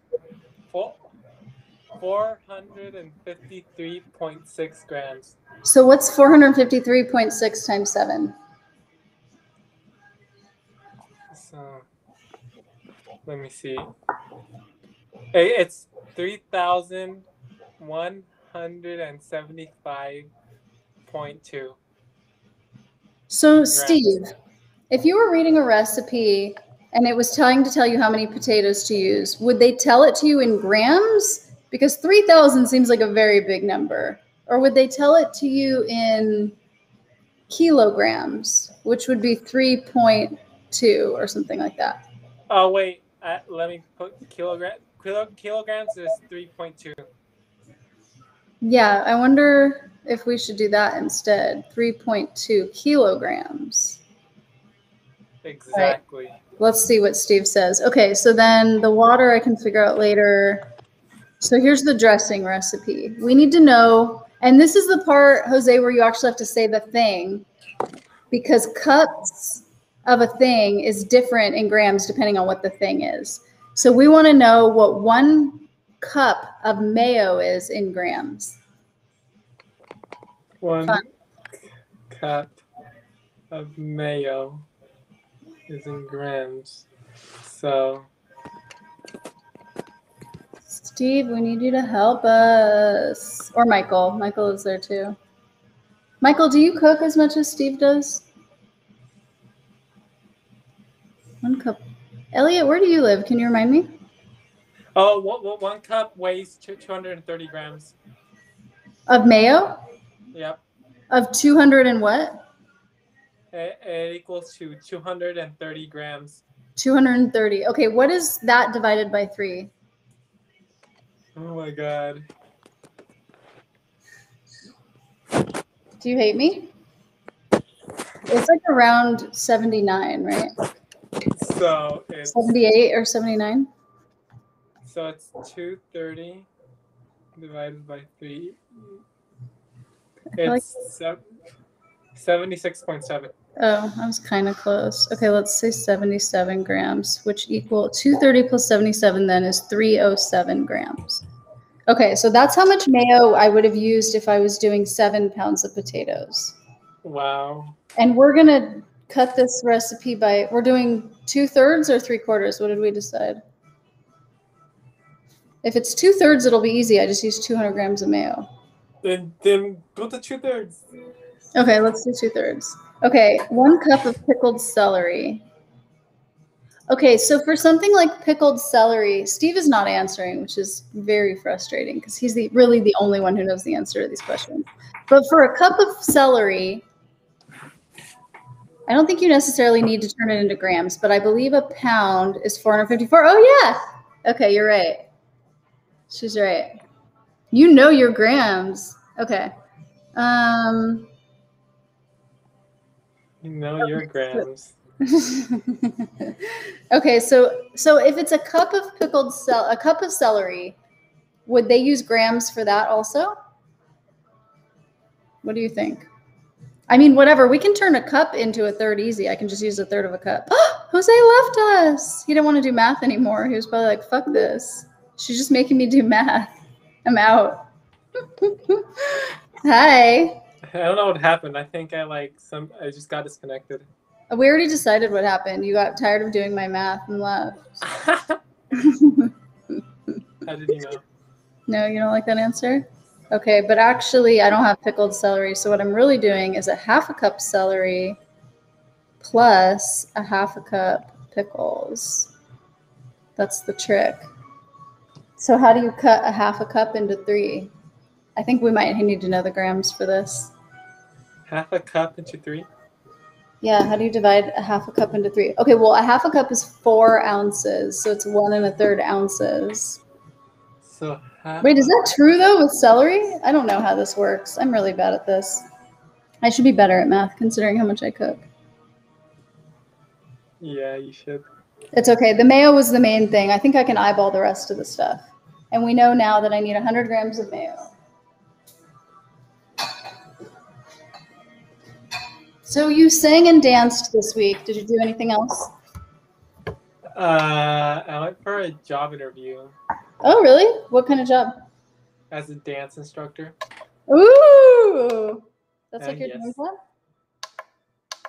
453.6 grams. So what's 453.6 times 7? So let me see. It's 3,175.2. So, Steve, if you were reading a recipe and it was trying to tell you how many potatoes to use, would they tell it to you in grams? Because 3,000 seems like a very big number. Or would they tell it to you in kilograms, which would be 3.2 or something like that? Oh, wait. Let me put kilograms is 3.2. Yeah, I wonder if we should do that instead. 3.2 kilograms. Exactly. Right. Let's see what Steve says. Okay, so then the water I can figure out later. So here's the dressing recipe. We need to know, and this is the part, Jose, where you actually have to say the thing, because cups of a thing is different in grams depending on what the thing is. So we want to know what 1 cup of mayo is in grams. 1 cup of mayo is in grams. So, Steve, we need you to help us. Or Michael. Michael is there too. Michael, do you cook as much as Steve does? 1 cup. Elliot, where do you live? Can you remind me? oh, what 1 cup weighs 230 grams. Of mayo? Yep. Of 200 and what? It equals to 230 grams. 230. Okay, what is that divided by 3? Oh my god. Do you hate me? It's like around 79, right? So it's 78 or 79? So it's 230 divided by 3. It's 76.7. Oh, I was kind of close. Okay, let's say 77 grams, which equal 230 plus 77 then is 307 grams. Okay, so that's how much mayo I would have used if I was doing 7 pounds of potatoes. Wow. And we're going to cut this recipe by, we're doing 2/3 or 3/4. What did we decide? If it's 2/3, it'll be easy. I just use 200 grams of mayo. Then go to 2/3. Okay, let's do 2/3. Okay, 1 cup of pickled celery. Okay, so for something like pickled celery, Steve is not answering, which is very frustrating because he's really the only one who knows the answer to these questions. But for a cup of celery, I don't think you necessarily need to turn it into grams, but I believe a pound is 454. Oh, yeah. Okay, you're right. She's right. You know your grams. Okay. You know your grams. Okay, so if it's a cup of a cup of celery, would they use grams for that also? What do you think? I mean, whatever. We can turn a cup into a third easy. I can just use 1/3 of a cup. Jose left us. He didn't want to do math anymore. He was probably like, fuck this. She's just making me do math. I'm out. Hi. I don't know what happened. I think I just got disconnected. We already decided what happened. You got tired of doing my math and left. How did you know? No, you don't like that answer? Okay, but actually I don't have pickled celery. So what I'm really doing is 1/2 cup celery plus 1/2 cup pickles. That's the trick. So how do you cut 1/2 cup into 3? I think we might need to know the grams for this. 1/2 cup into 3? Yeah, how do you divide 1/2 cup into 3? Okay, well, 1/2 cup is 4 ounces, so it's 1 1/3 ounces. So wait, is that true though with celery? I don't know how this works. I'm really bad at this. I should be better at math considering how much I cook. Yeah, you should. It's okay. The mayo was the main thing. I think I can eyeball the rest of the stuff. And we know now that I need 100 grams of mayo. So you sang and danced this week. Did you do anything else? I went for a job interview. Oh, really? What kind of job? As a dance instructor. Ooh! That's like your dream job?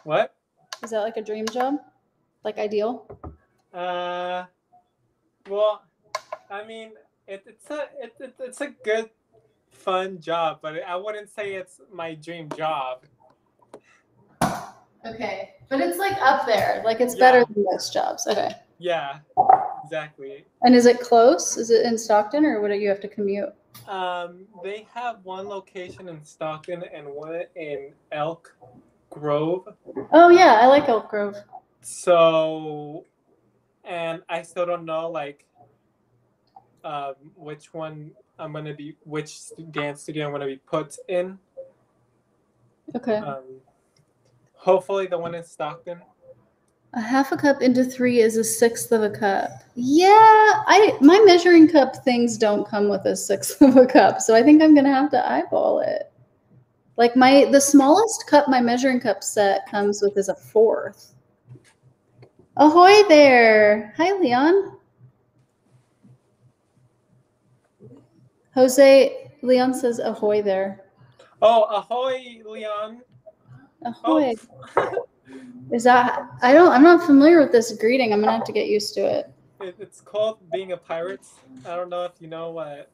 What? Is that like a dream job? Like ideal? Well, I mean, it's a good, fun job, but I wouldn't say it's my dream job. Okay, but it's like up there. Like it's Yeah. better than most jobs. Okay. Yeah, exactly. And is it close? Is it in Stockton, or would you have to commute? They have one location in Stockton and one in Elk Grove. Oh yeah, I like Elk Grove. So, and I still don't know like which one which dance studio I'm gonna be put in. Okay. Hopefully the one in Stockton. A half a cup into 3 is a sixth of a cup. Yeah, my measuring cup things don't come with a sixth of a cup, so I think I'm gonna have to eyeball it. Like the smallest cup my measuring cup set comes with is a 4th. Ahoy there! Hi, Leon. Leon says ahoy there. Oh, ahoy, Leon. Ahoy. Oh. Is that, I'm not familiar with this greeting. I'm gonna have to get used to it. It's called being a pirate. I don't know if you know what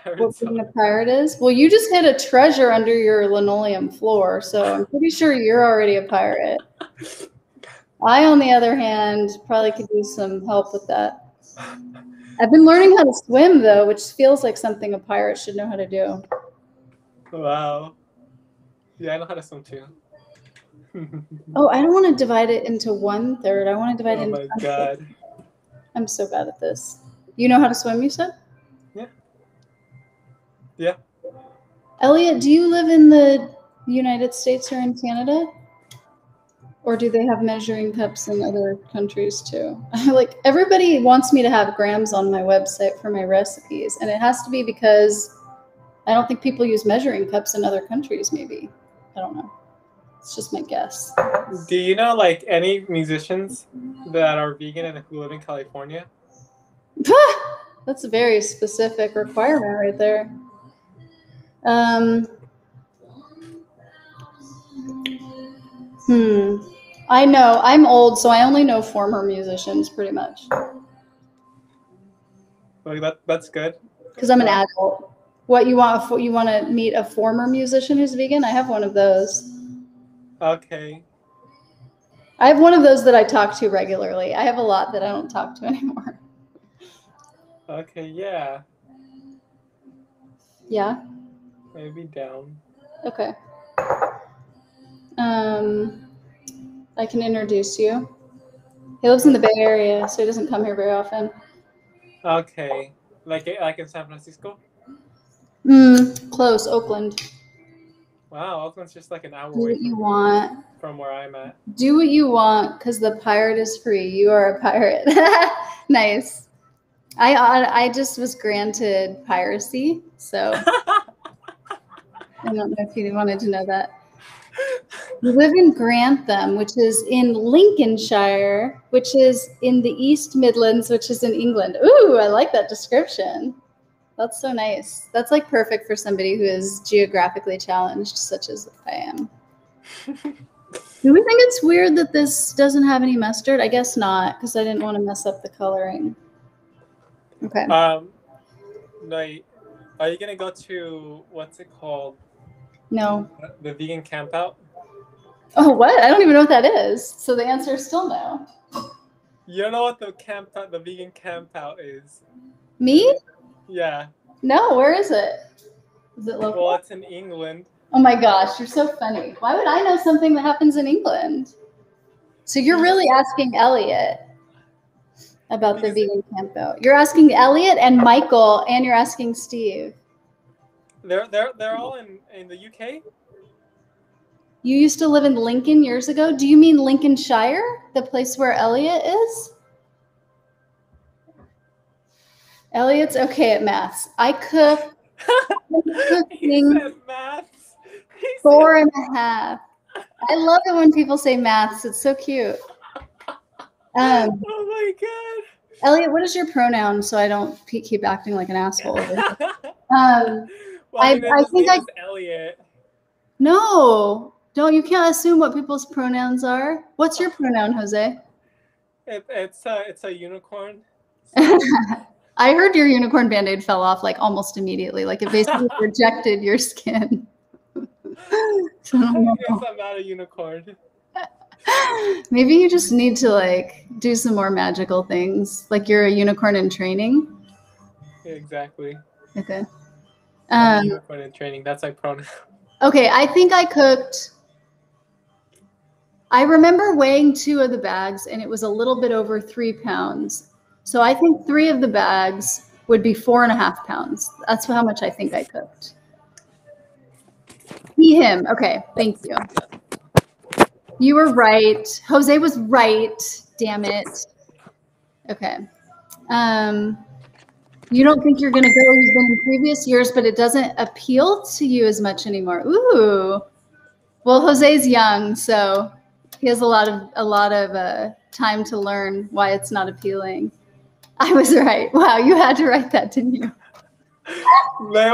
pirates being a pirate is. Well, you just hid a treasure under your linoleum floor, so I'm pretty sure you're already a pirate. I, on the other hand, probably could use some help with that. I've been learning how to swim, though, which feels like something a pirate should know how to do. Wow. Yeah, I know how to swim too. Oh, I don't want to divide it into 1/3. I want to divide it into. Oh my god. I'm so bad at this. You know how to swim, you said? Yeah. Yeah. Elliot, do you live in the United States or in Canada? Or do they have measuring cups in other countries too? Like, everybody wants me to have grams on my website for my recipes, and it has to be because I don't think people use measuring cups in other countries, maybe. I don't know. It's just my guess. Do you know like any musicians that are vegan and who live in California? That's a very specific requirement right there. I know. I'm old, so I only know former musicians, pretty much. Like that's good. Because I'm an adult. What you want? You want to meet a former musician who's vegan? I have one of those. Okay. I have one of those that I talk to regularly. I have a lot that I don't talk to anymore. Okay, yeah. Yeah? Maybe down. Okay. I can introduce you. He lives in the Bay Area, so he doesn't come here very often. Okay. Like in San Francisco? Close, Oakland. Wow, Oakland's just like an hour Do away what you want. from where I'm at. Do what you want, because the pirate is free. You are a pirate. Nice. I just was granted piracy, so I don't know if you wanted to know that. We live in Grantham, which is in Lincolnshire, which is in the East Midlands, which is in England. Ooh, I like that description. That's so nice. That's like perfect for somebody who is geographically challenged, such as I am. Do we think it's weird that this doesn't have any mustard? I guess not, because I didn't want to mess up the coloring. Okay. Like, are you gonna go to what's it called? No. The vegan camp out? Oh, what? I don't even know what that is. So the answer is still no. You don't know what the vegan camp out is? Me? Yeah. No, where is it? Is it local? Well, it's in England. Oh my gosh, you're so funny. Why would I know something that happens in England? So you're really asking Elliot about the vegan camp out. You're asking Elliot and Michael, and you're asking Steve. They're all in the UK? You used to live in Lincoln years ago? Do you mean Lincolnshire, the place where Elliot is? Elliot's okay at maths. I cook. He said maths. 4.5. I love it when people say maths. It's so cute. Oh my god. Elliot, what is your pronoun so I don't keep acting like an asshole? Well, I think Elliot. No, don't. You can't assume what people's pronouns are. What's your pronoun, Jose? It's a unicorn. I heard your unicorn band-aid fell off like almost immediately. Like it basically rejected your skin. I guess I'm not a unicorn. Maybe you just need to like do some more magical things. Like you're a unicorn in training. Exactly. Okay. Unicorn in training. That's like pronoun. Okay, I think I cooked. I remember weighing 2 of the bags, and it was a little bit over 3 pounds. So I think 3 of the bags would be 4.5 pounds. That's how much I think I cooked. He, him. Okay, thank you. You were right. Jose was right. Damn it. Okay. You don't think you're going to go where you've been in previous years, but it doesn't appeal to you as much anymore. Ooh. Well, Jose's young, so he has a lot of time to learn why it's not appealing. I was right. Wow, you had to write that, didn't you? Why?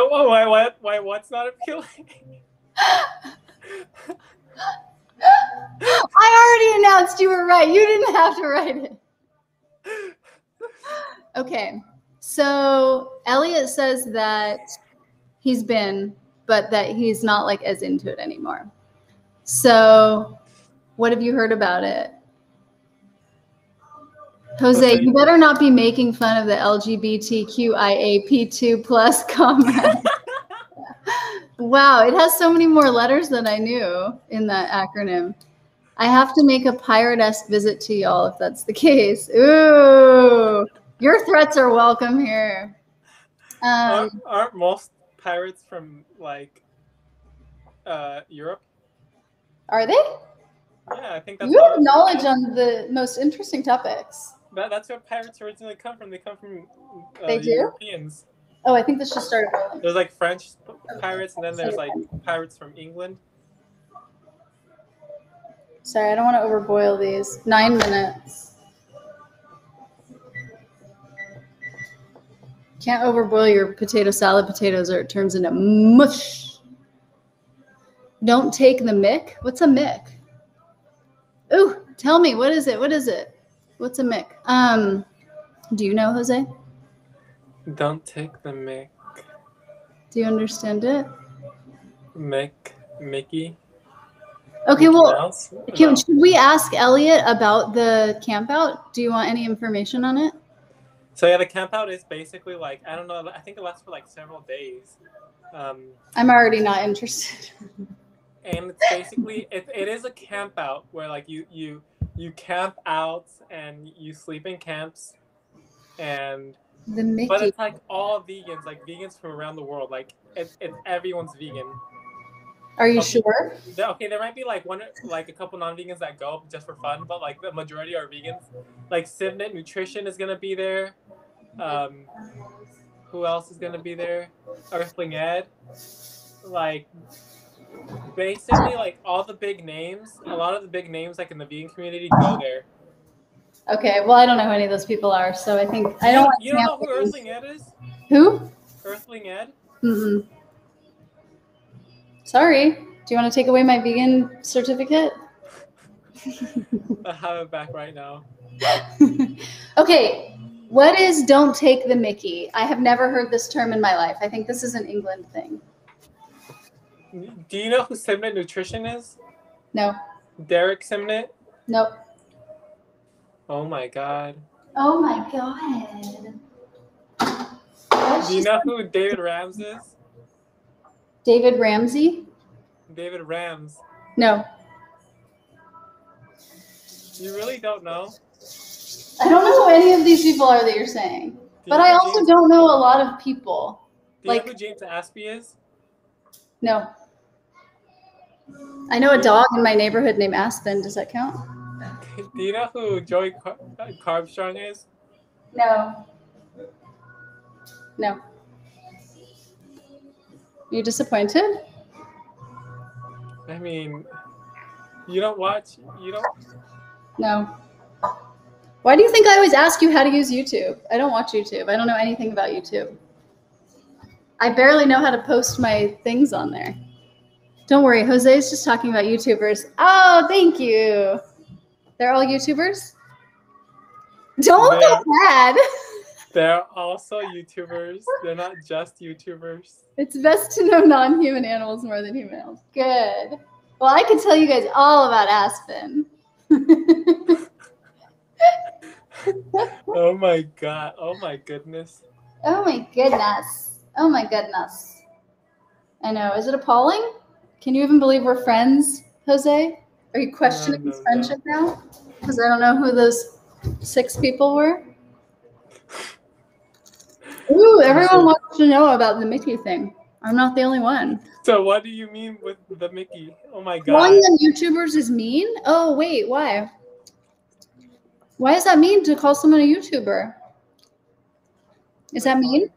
What's not appealing? I already announced you were right. You didn't have to write it. Okay. So Elliot says that he's been, but that he's not like as into it anymore. So what have you heard about it? Jose, you better not be making fun of the LGBTQIAP2 plus comment. Wow, it has so many more letters than I knew in that acronym. I have to make a pirate-esque visit to y'all if that's the case. Ooh, your threats are welcome here. Aren't most pirates from like Europe? Are they? Yeah, I think that's. You have knowledge on the most interesting topics. That's where pirates originally come from. They come from They do? Europeans. Oh, I think this just started rolling. There's like French pirates, and then there's like pirates from England. Sorry, I don't want to overboil these. 9 minutes. Can't overboil your potato salad potatoes or it turns into mush. Don't take the mick. What's a mick? Ooh, tell me, what is it? What is it? What's a mick? Do you know, Jose? Don't take the mick. Do you understand it? Mickey. Okay, well, No. should we ask Elliot about the camp out? Do you want any information on it? So yeah, the camp out is basically like, I don't know, I think it lasts for like several days. I'm already not interested. And it's basically, it is a camp out where like you camp out and you sleep in camps, and but it's like all vegans, like vegans from around the world, like it's everyone's vegan. Are you sure? Okay, there might be like a couple non-vegans that go just for fun, but like the majority are vegans. Like Simnett Nutrition is gonna be there. Who else is gonna be there? Earthling Ed. Like basically like all the big names, a lot of the big names like in the vegan community go there. Okay, well I don't know who any of those people are, so I think I don't. You don't know who Earthling Ed is? Who? Earthling Ed. Mm-mm. Sorry. Do you want to take away my vegan certificate? I have it back right now. Okay, what is don't take the mickey? I have never heard this term in my life. I think this is an England thing. Do you know who Simnett Nutrition is? No. Derek Simnett? Nope. Oh my god. Oh my god. Do you know who David Rams is? David Ramsey? David Rams. No. You really don't know? I don't know who any of these people are that you're saying. But I also don't know a lot of people. Do you know who James Aspie is? No. I know a dog in my neighborhood named Aspen. Does that count? Do you know who Joey Carbstrong is? No. No. You disappointed? I mean, you don't watch? You don't? No. Why do you think I always ask you how to use YouTube? I don't watch YouTube. I don't know anything about YouTube. I barely know how to post my things on there. Don't worry, Jose's just talking about YouTubers. Oh, thank you. They're all YouTubers? Don't get mad. They're also YouTubers. They're not just YouTubers. It's best to know non-human animals more than human animals. Good. Well, I could tell you guys all about Aspen. Oh my god. Oh my goodness. Oh my goodness. Oh my goodness. I know. Is it appalling? Can you even believe we're friends, Jose? Are you questioning No, this friendship no. now? Because I don't know who those 6 people were. Ooh, everyone wants to know about the Mickey thing. I'm not the only one. So what do you mean with the Mickey? Oh my Calling god. them YouTubers is mean? Oh, wait, why? Why is that mean to call someone a YouTuber? Is that mean?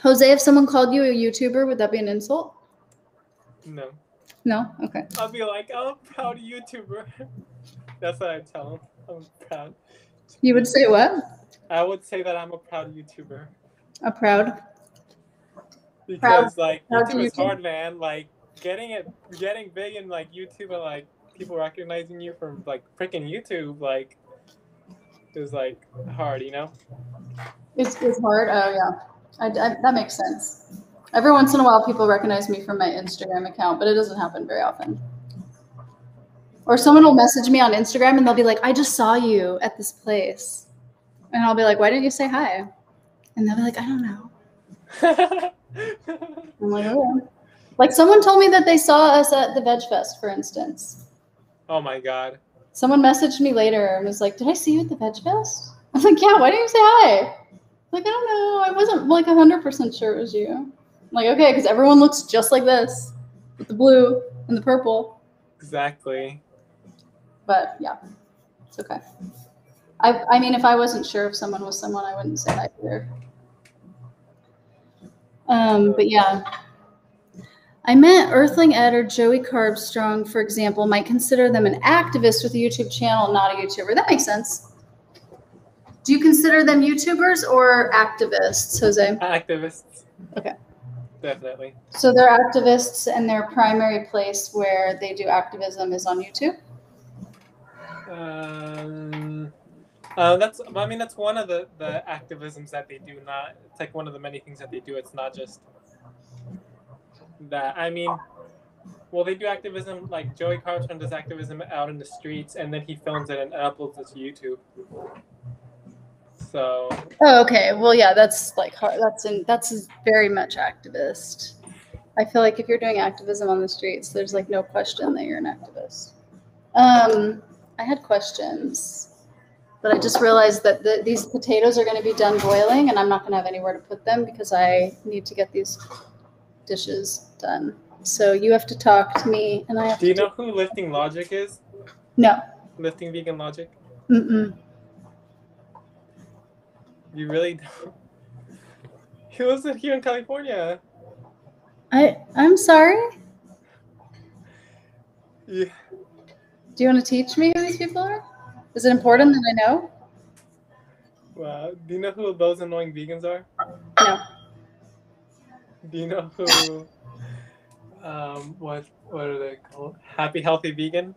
Jose, if someone called you a YouTuber, would that be an insult? No. No? Okay. I'll be like, I'm a proud YouTuber. That's what I tell them. I'm proud. You would say what? I would say that I'm a proud YouTuber. A proud? Because like proud YouTube is YouTuber. hard, man. Like getting big in like YouTube and like people recognizing you from like freaking YouTube, like is like hard, you know? It's hard. Oh, yeah. That makes sense. Every once in a while, people recognize me from my Instagram account, but it doesn't happen very often. Or someone will message me on Instagram and they'll be like, I just saw you at this place. And I'll be like, why didn't you say hi? And they'll be like, I don't know. I'm like, oh. Like someone told me that they saw us at the Veg Fest, for instance. Oh my god. Someone messaged me later and was like, did I see you at the Veg Fest? I was like, yeah, why didn't you say hi? Like, I don't know. I wasn't like 100% sure it was you. I'm like, okay, because everyone looks just like this with the blue and the purple. Exactly. But yeah, it's okay. I mean, if I wasn't sure if someone was someone, I wouldn't say hi either. But yeah. I meant Earthling Ed or Joey Carbstrong, for example, might consider them an activist with a YouTube channel, not a YouTuber. That makes sense. Do you consider them YouTubers or activists, Jose? Activists. Okay. Definitely. So they're activists, and their primary place where they do activism is on YouTube? That's one of the activisms that they do. Not, it's like one of the many things that they do. It's not just that. I mean, well, they do activism, like Joey Carbstrong does activism out in the streets, and then he films it and uploads it to YouTube. So. Oh, okay. Well, yeah, that's like hard. That's very much activist. I feel like if you're doing activism on the streets, there's like no question that you're an activist. I had questions, but I just realized that these potatoes are going to be done boiling, and I'm not going to have anywhere to put them because I need to get these dishes done. So you have to talk to me, and I have to. Do you know who Lifting Logic is? No. Lifting Vegan Logic? Mm-mm. You really don't? He lives here in California. I'm sorry? Yeah. Do you want to teach me who these people are? Is it important that I know? Wow. Do you know who those annoying vegans are? No. Do you know who what are they called? Happy Healthy Vegan?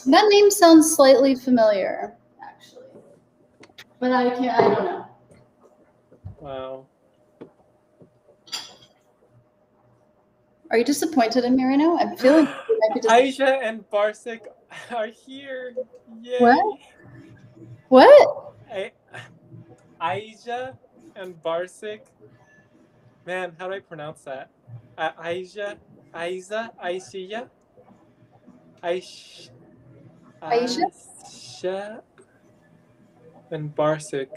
That name sounds slightly familiar, actually. But I don't know. Wow. Are you disappointed in me right now? I'm feeling you might be disappointed. Aisha and Barsik are here. Yay. What? Aisha and Barsik. Man, how do I pronounce that? Aisha and Barsik.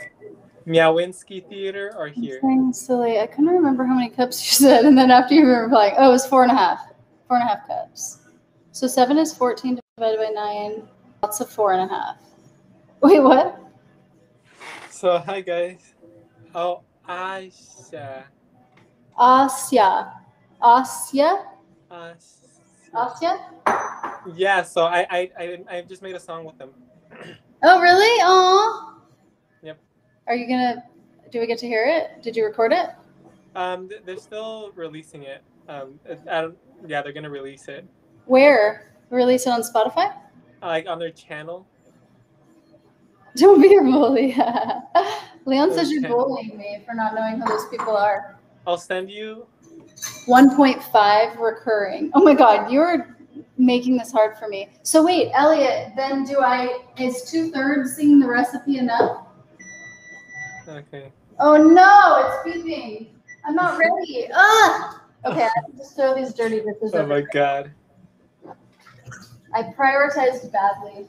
Miawinski Theater are here. I'm silly. I couldn't remember how many cups you said, and then after you were replying, oh, it was 4.5. 4.5 cups. So 7 is 14 divided by 9. Lots of 4.5. Wait, what? So hi guys. Oh, Aisha. Asya. Asya? Asya? Yeah, so I just made a song with them. Oh, really? Aw. Yep. Are you gonna? Do we get to hear it? Did you record it? They're still releasing it. They're gonna release it. Where? Release it on Spotify? Like on their channel. Don't be a bully. Leon says you're bullying me for not knowing who those people are. I'll send you 1.5 recurring. Oh my God, you're making this hard for me. So wait, Elliot, then is 2/3 seeing the recipe enough? Okay. Oh no, it's beeping. I'm not ready. Ugh! Okay, I have to just throw these dirty dishes Oh over. my god. I prioritized badly.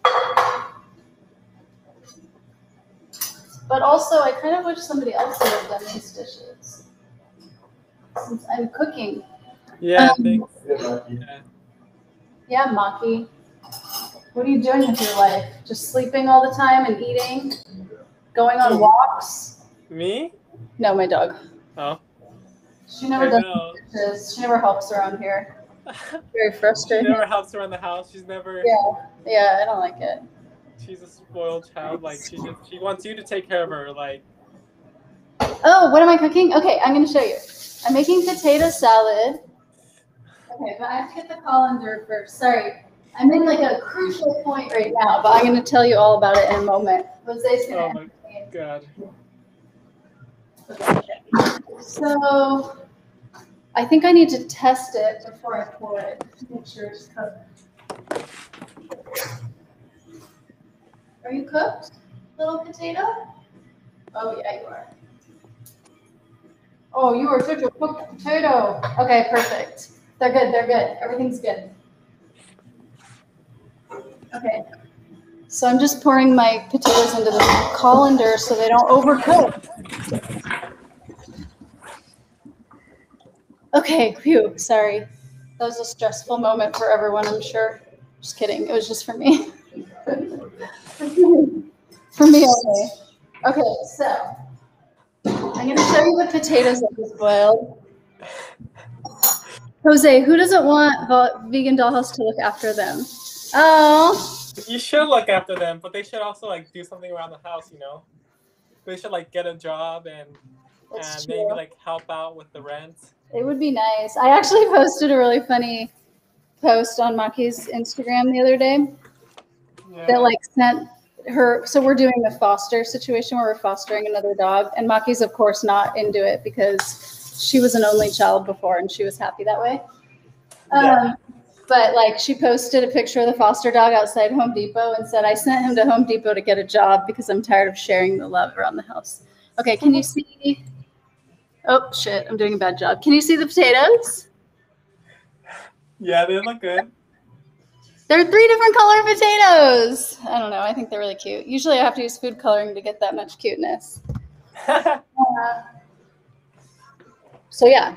But also, I kind of wish somebody else would have done these dishes. Since I'm cooking. Yeah, thanks. Yeah. Yeah, Maki. What are you doing with your life? Just sleeping all the time and eating? Going on walks? Me? No, my dog. Oh. She never does dishes. She never helps around here. Very She frustrating. never helps around the house. She's never. Yeah, I don't like it. She's a spoiled child. Like she wants you to take care of her. Like. Oh, what am I cooking? Okay, I'm gonna show you. I'm making potato salad. Okay, but I have to get the colander first. Sorry, I'm in like a crucial point right now, but I'm gonna tell you all about it in a moment. Jose's gonna. Oh my god. Okay. So, I think I need to test it before I pour it to make sure it's cooked. Are you cooked, little potato? Oh yeah, you are. Oh, you are such a cooked potato. Okay, perfect. They're good, they're good. Everything's good. Okay. So I'm just pouring my potatoes into the colander so they don't overcook. Okay, phew, sorry. That was a stressful moment for everyone, I'm sure. Just kidding, it was just for me. For me only. Okay, so I'm gonna show you the potatoes that just boiled. Jose, who doesn't want Vegan Dollhouse to look after them? Oh. You should look after them, but they should also like do something around the house, you know? They should like get a job and maybe like help out with the rent. It would be nice. I actually posted a really funny post on Maki's Instagram the other day that like sent her. So we're doing a foster situation where we're fostering another dog, and Maki's of course not into it because she was an only child before and she was happy that way. But like she posted a picture of the foster dog outside Home Depot and said, I sent him to Home Depot to get a job because I'm tired of sharing the love around the house. Okay, can you see? Oh, shit, I'm doing a bad job. Can you see the potatoes? Yeah, they look good. They're 3 different color potatoes. I don't know. I think they're really cute. Usually I have to use food coloring to get that much cuteness. So yeah,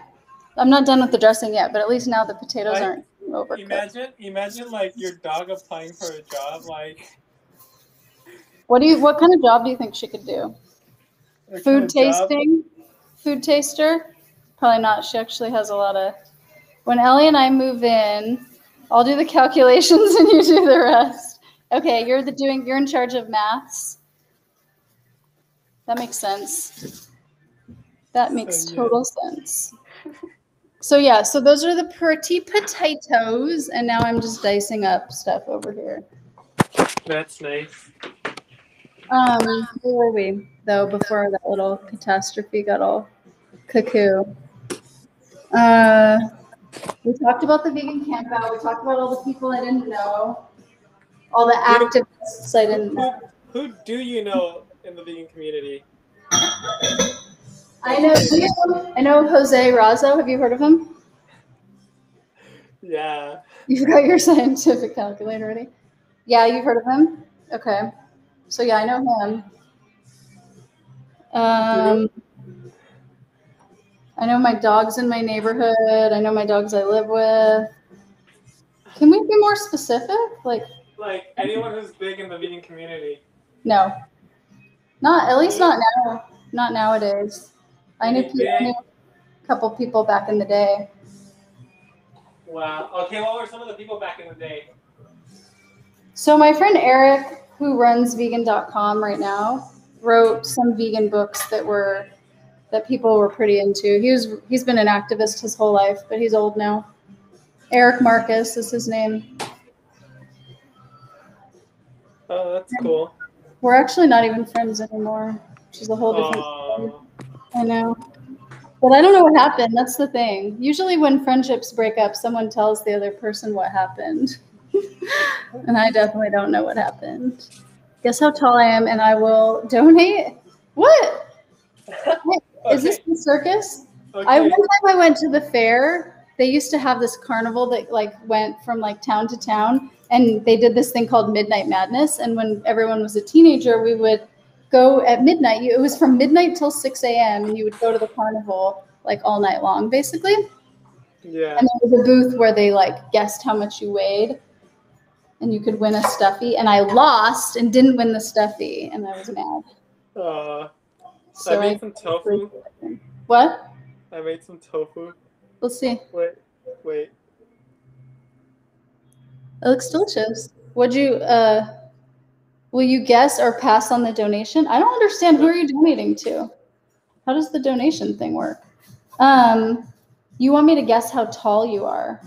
I'm not done with the dressing yet, but at least now the potatoes aren't overcooked. Imagine like your dog applying for a job. Like, what kind of job do you think she could do? Food tasting? Food taster? Probably not. She actually has a lot of. When Ellie and I move in, I'll do the calculations and you do the rest. Okay, you're in charge of maths. That makes sense. That makes total sense. So yeah, so those are the pretty potatoes, and now I'm just dicing up stuff over here. That's nice. Where were we though before that little catastrophe got all cuckoo? We talked about the vegan camp out. We talked about all the people I didn't know, all the activists I didn't know. Who do you know in the vegan community? I know Jose Razo. Have you heard of him? Yeah. You've got your scientific calculator ready? Yeah, you've heard of him? Okay. So yeah, I know him. I know my dogs in my neighborhood. I know my dogs I live with. Can we be more specific? Like anyone who's big in the vegan community. No. At least not now. Not nowadays. I knew a couple people back in the day. Wow. Okay, what were some of the people back in the day? So my friend Eric, who runs vegan.com right now, wrote some vegan books that people were pretty into. He's been an activist his whole life, but he's old now. Eric Marcus is his name. Oh, that's cool. We're actually not even friends anymore, which is a whole different story. I know. But I don't know what happened. That's the thing. Usually when friendships break up, someone tells the other person what happened. And I definitely don't know what happened. Guess how tall I am, and I will donate. What? Is this the circus? Okay. One time I went to the fair. They used to have this carnival that like went from like town to town, and they did this thing called Midnight Madness. And when everyone was a teenager, we would go at midnight. It was from midnight till 6 a.m. and you would go to the carnival like all night long, basically. Yeah. And there was a booth where they like guessed how much you weighed, and you could win a stuffy. And I lost and didn't win the stuffy, and I was mad. I made some tofu. What? I made some tofu. Let's see. Wait. It looks delicious. Would you will you guess or pass on the donation? I don't understand. Who are you donating to? How does the donation thing work? You want me to guess how tall you are?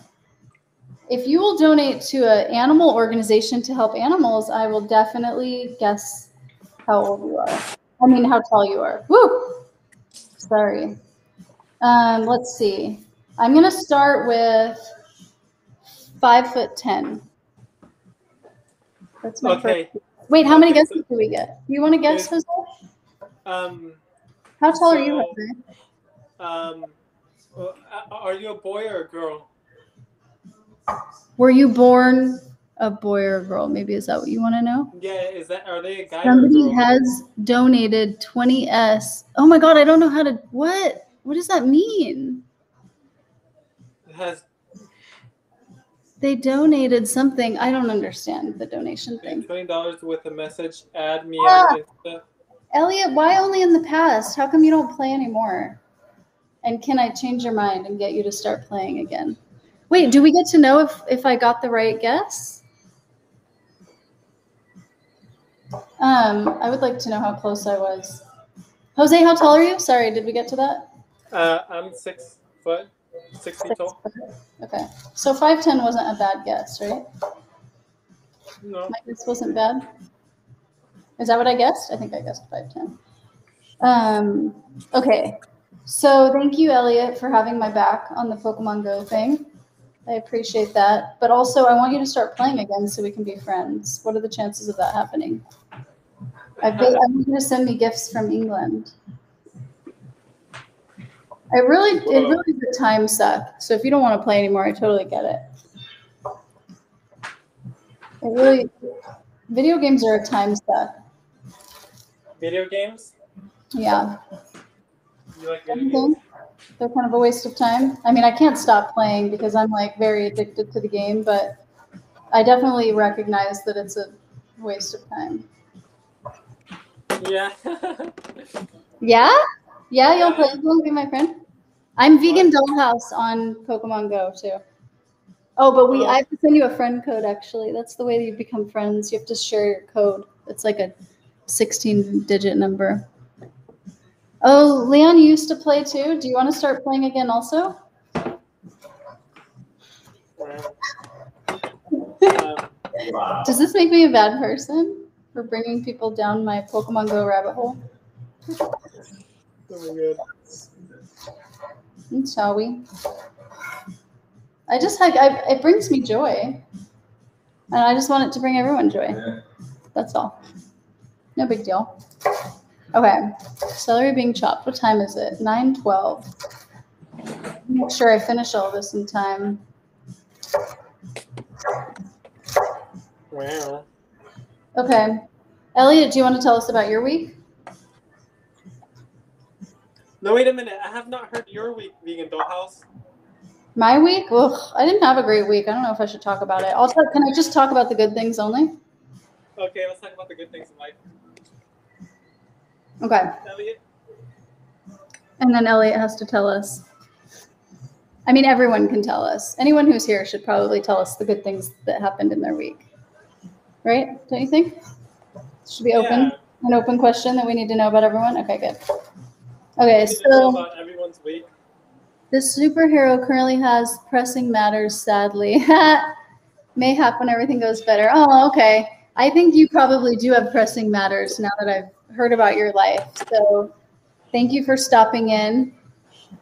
If you will donate to an animal organization to help animals, I will definitely guess how old you are. I mean, how tall you are. Woo! Sorry. Let's see. I'm going to start with 5'10". That's my Okay. first. Wait, how many guesses do we get? Do you want to guess, Jose? How tall are you, Jose? Are you a boy or a girl? Were you born a boy or a girl? Maybe is that what you want to know? Yeah, are they a guy Somebody or a girl? has donated 20S. Oh my God, I don't know how to, what does that mean? They donated something. I don't understand the donation thing. $20 with a message. Add me on Insta. Elliot, why only in the past? How come you don't play anymore? And can I change your mind and get you to start playing again? Wait, do we get to know if I got the right guess? I would like to know how close I was. Jose, how tall are you? Sorry, did we get to that? I'm 6 foot, 6 feet tall. Okay, so 5'10" wasn't a bad guess, right? No. My guess wasn't bad. Is that what I guessed? I think I guessed 5'10". Okay, so thank you, Elliot, for having my back on the Pokemon Go thing. I appreciate that. But also, I want you to start playing again so we can be friends. What are the chances of that happening? I want you to send me gifts from England. It really is a time suck. So if you don't want to play anymore, I totally get it. Video games are a time suck. Video games? Yeah. You like video games? They're kind of a waste of time. I mean, I can't stop playing because I'm like very addicted to the game, but I definitely recognize that it's a waste of time. Yeah. Yeah? Yeah, you'll play. You want to be my friend? I'm Vegan Dollhouse on Pokemon Go too. Oh, but I have to send you a friend code actually. That's the way that you become friends. You have to share your code. It's like a 16-digit number. Oh, Leon, you used to play too. Do you want to start playing again also? Does this make me a bad person for bringing people down my Pokemon Go rabbit hole? Oh my God. Shall we? It brings me joy. And I just want it to bring everyone joy. Yeah. That's all. No big deal. Okay. Celery being chopped. What time is it? 9:12. Make sure I finish all this in time. Wow. Okay. Elliot, do you want to tell us about your week? No, wait a minute. I have not heard your week, Vegan Dollhouse. My week? Ugh, I didn't have a great week. I don't know if I should talk about it. Can I just talk about the good things only? Okay, let's talk about the good things in life. Okay. Elliot? And then Elliot has to tell us. I mean, everyone can tell us. Anyone who's here should probably tell us the good things that happened in their week. Right? Don't you think? It should be open. Yeah. An open question that we need to know about everyone? Okay, good. Okay, We need to know so about everyone's week. this superhero currently has pressing matters, sadly. May happen when everything goes better. Oh, okay. I think you probably do have pressing matters now that I've heard about your life. So thank you for stopping in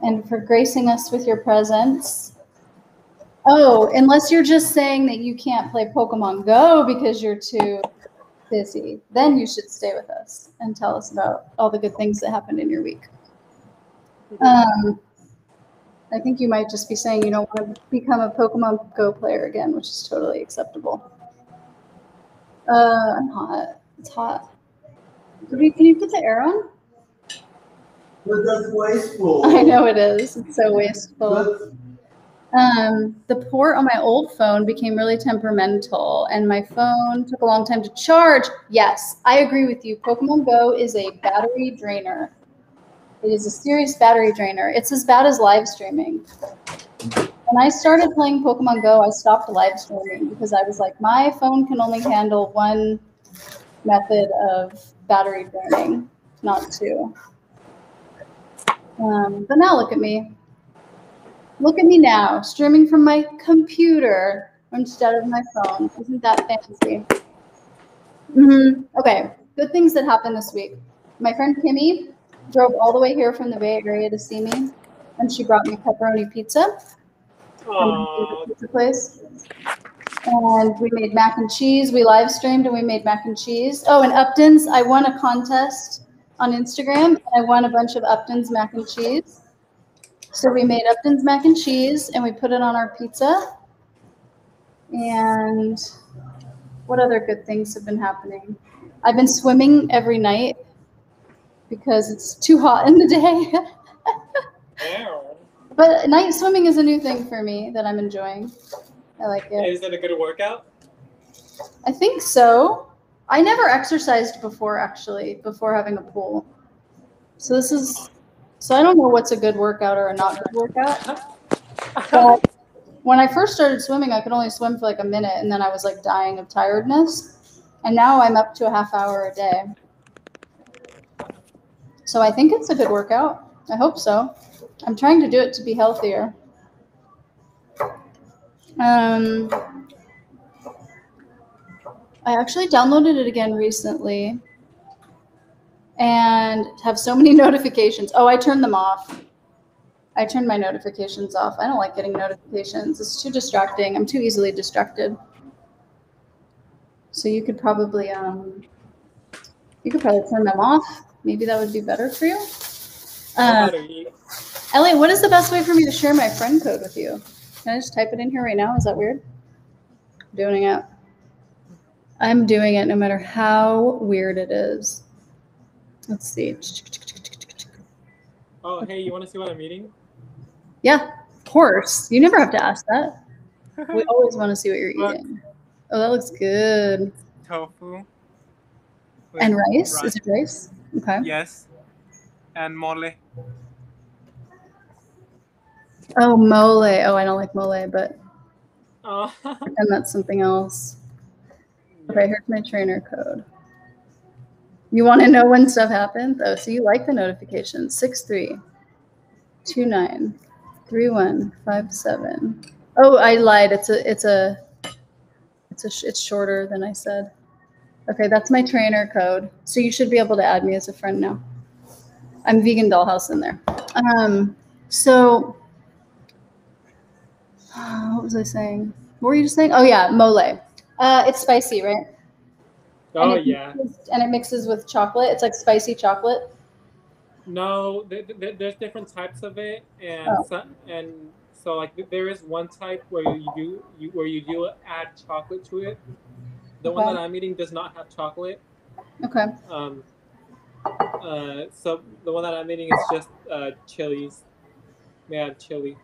and for gracing us with your presence. Oh, unless you're just saying that you can't play Pokemon Go because you're too busy, then you should stay with us and tell us about all the good things that happened in your week. I think you might just be saying you don't want to become a Pokemon Go player again, which is totally acceptable. I'm hot. It's hot. Can you put the air on? But that's wasteful. I know it is. It's so wasteful. The port on my old phone became really temperamental, and my phone took a long time to charge. Yes, I agree with you. Pokemon Go is a battery drainer. It is a serious battery drainer. It's as bad as live streaming. When I started playing Pokemon Go, I stopped live streaming because I was like, my phone can only handle one method of battery draining, not two. But now look at me. Look at me now, streaming from my computer instead of my phone. Isn't that fancy? Okay, good things that happened this week. My friend Kimmy drove all the way here from the Bay Area to see me, and she brought me pepperoni pizza from the pizza place. And we made mac and cheese. We live streamed and we made mac and cheese. Oh, and Upton's, I won a contest on Instagram, and I won a bunch of Upton's mac and cheese. So we made Upton's mac and cheese, and we put it on our pizza. And what other good things have been happening? I've been swimming every night because it's too hot in the day. But night swimming is a new thing for me that I'm enjoying. I like it. Is that a good workout? I think so. I never exercised before, actually, before having a pool. So I don't know what's a good workout or a not good workout. But when I first started swimming, I could only swim for like a minute, and then I was like dying of tiredness. And now I'm up to a half hour a day. So I think it's a good workout. I hope so. I'm trying to do it to be healthier. I actually downloaded it again recently and have so many notifications. Oh, I turned them off. I turned my notifications off. I don't like getting notifications. It's too distracting. I'm too easily distracted. So you could probably turn them off. Maybe that would be better for you. Ellie, what is the best way for me to share my friend code with you? Can I just type it in here right now? Is that weird? Doing it. I'm doing it no matter how weird it is. Let's see. Oh, hey, you want to see what I'm eating? Yeah, of course. You never have to ask that. We always want to see what you're eating. Oh, that looks good. Tofu. And rice? Is it rice? Okay. Yes. And mole. Oh, mole. Oh, I don't like mole, but Oh. and that's something else. Okay, here's my trainer code. You want to know when stuff happens? Oh, so you like the notifications. 63293157. Oh, I lied. It's shorter than I said. Okay, that's my trainer code. So you should be able to add me as a friend now. I'm Vegan Dollhouse in there. So what was I saying? What were you just saying? Oh yeah, mole. It's spicy, right? Oh, yeah. And it mixes with chocolate. It's like spicy chocolate. No, there's different types of it, and so like there is one type where you do add chocolate to it. The one that I'm eating does not have chocolate. Okay. So the one that I'm eating is just chilies. They have chili.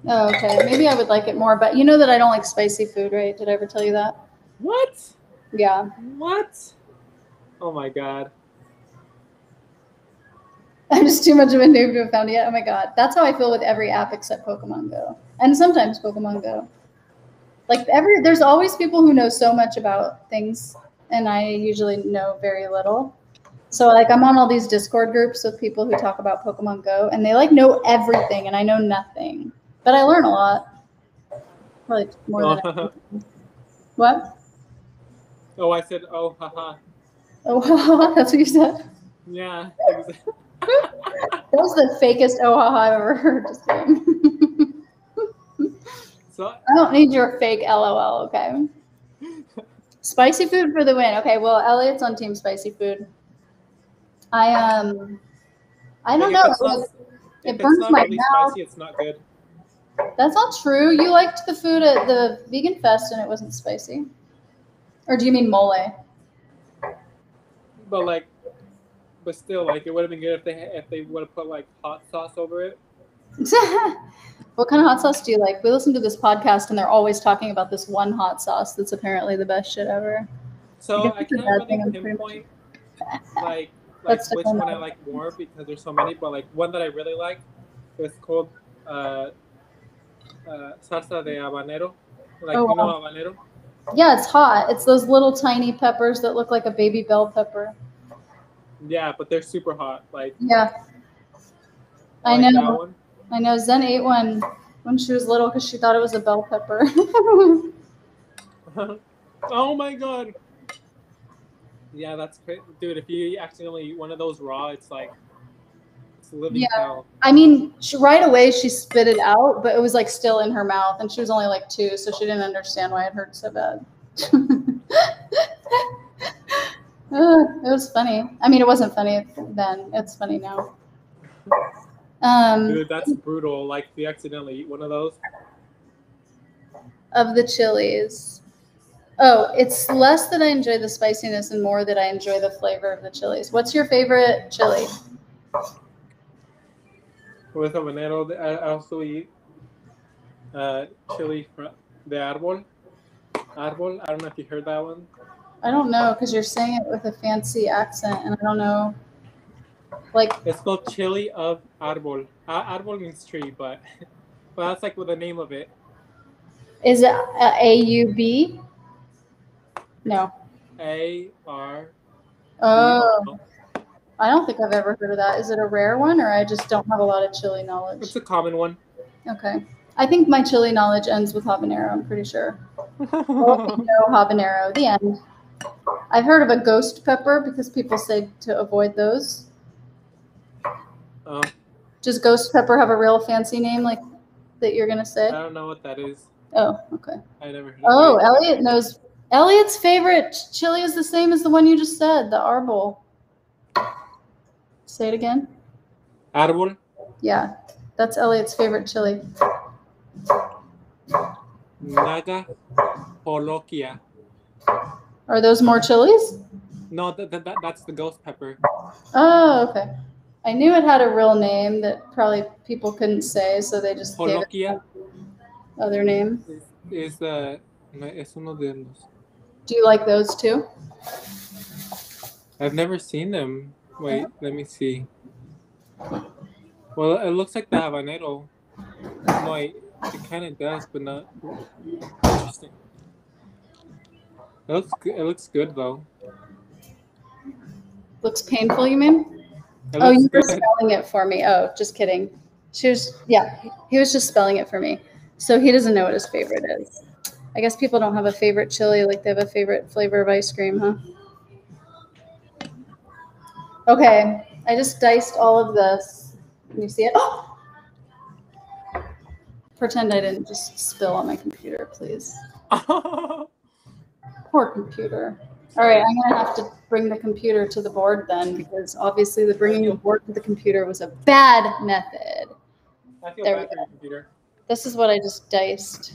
Oh, okay. Maybe I would like it more, but you know that I don't like spicy food, right? Did I ever tell you that? What? Yeah. What? Oh my god. I'm just too much of a noob to have found it yet. Oh my god. That's how I feel with every app except Pokemon Go. And sometimes Pokemon Go. Like there's always people who know so much about things, and I usually know very little. So like I'm on all these Discord groups with people who talk about Pokemon Go, and they like know everything, and I know nothing. But I learn a lot. Probably more than I What? Oh, I said, oh, haha. Oh, haha, that's what you said? Yeah. That was the fakest oh, haha I've ever heard. Just kidding. So I don't need your fake LOL, okay? Spicy food for the win. Okay, well, Elliot's on team spicy food. I don't like, know. if it's not, It if it's burns not my really mouth. spicy, it's not good. That's not true. You liked the food at the Vegan Fest and it wasn't spicy. Or do you mean mole? But still, like, it would have been good if they would have put like hot sauce over it. What kind of hot sauce do you like? We listen to this podcast and they're always talking about this one hot sauce that's apparently the best shit ever. So guess I it's a can't bad really thing, I'm pretty pinpoint like That's which definitely one I not- like more because there's so many. But like one that I really like is called salsa de habanero. Like, Oh, you know wow. habanero? Yeah, it's hot. It's those little tiny peppers that look like a baby bell pepper. Yeah, but they're super hot. Like, Yeah, I like know. that one. I know. Zen ate one when she was little because she thought it was a bell pepper. Oh my god. Yeah, that's crazy, dude. If you accidentally eat one of those raw, it's like it's living Yeah. hell. I mean, right away she spit it out, but it was like still in her mouth, and she was only like 2, so she didn't understand why it hurt so bad. It was funny. I mean, it wasn't funny then. It's funny now. Dude, that's brutal. Like, if you accidentally eat one of those. Of the chilies. Oh, it's less that I enjoy the spiciness and more that I enjoy the flavor of the chilies. What's your favorite chili? With habanero, I also eat chili de árbol. Árbol. I don't know if you heard that one. I don't know because you're saying it with a fancy accent, and I don't know. Like, It's called chili of árbol. Árbol means tree, but that's like with the name of it. is it AUB? No. A-R. Oh, I don't think I've ever heard of that. Is it a rare one, or I just don't have a lot of chili knowledge? It's a common one. Okay. I think my chili knowledge ends with habanero, I'm pretty sure. No habanero, the end. I've heard of a ghost pepper because people say to avoid those. Does ghost pepper have a real fancy name like that you're going to say? I don't know what that is. Oh, okay. I never heard Oh, of it. Elliot knows. Elliot's favorite chili is the same as the one you just said, the arbol. Say it again. Árbol. Yeah, that's Elliot's favorite chili. Naga. Polokia. Are those more chilies? No, that's the ghost pepper. Oh, okay. I knew it had a real name that probably people couldn't say, so they just gave it Polokia other name. es uno de los. Do you like those too? I've never seen them. Wait, let me see. Well, it looks like the habanero. No, it kind of does, but not. Interesting. It looks good though. Looks painful, you mean? It Oh, looks you were good. spelling it for me. Oh, just kidding. He was just spelling it for me. So he doesn't know what his favorite is. I guess people don't have a favorite chili like they have a favorite flavor of ice cream, huh? Okay, I just diced all of this. Can you see it? Oh! Pretend I didn't just spill on my computer, please. Poor computer. All right, I'm gonna have to bring the computer to the board then, because obviously the bringing the board to the computer was a bad method. I feel There bad we for your computer. This is what I just diced.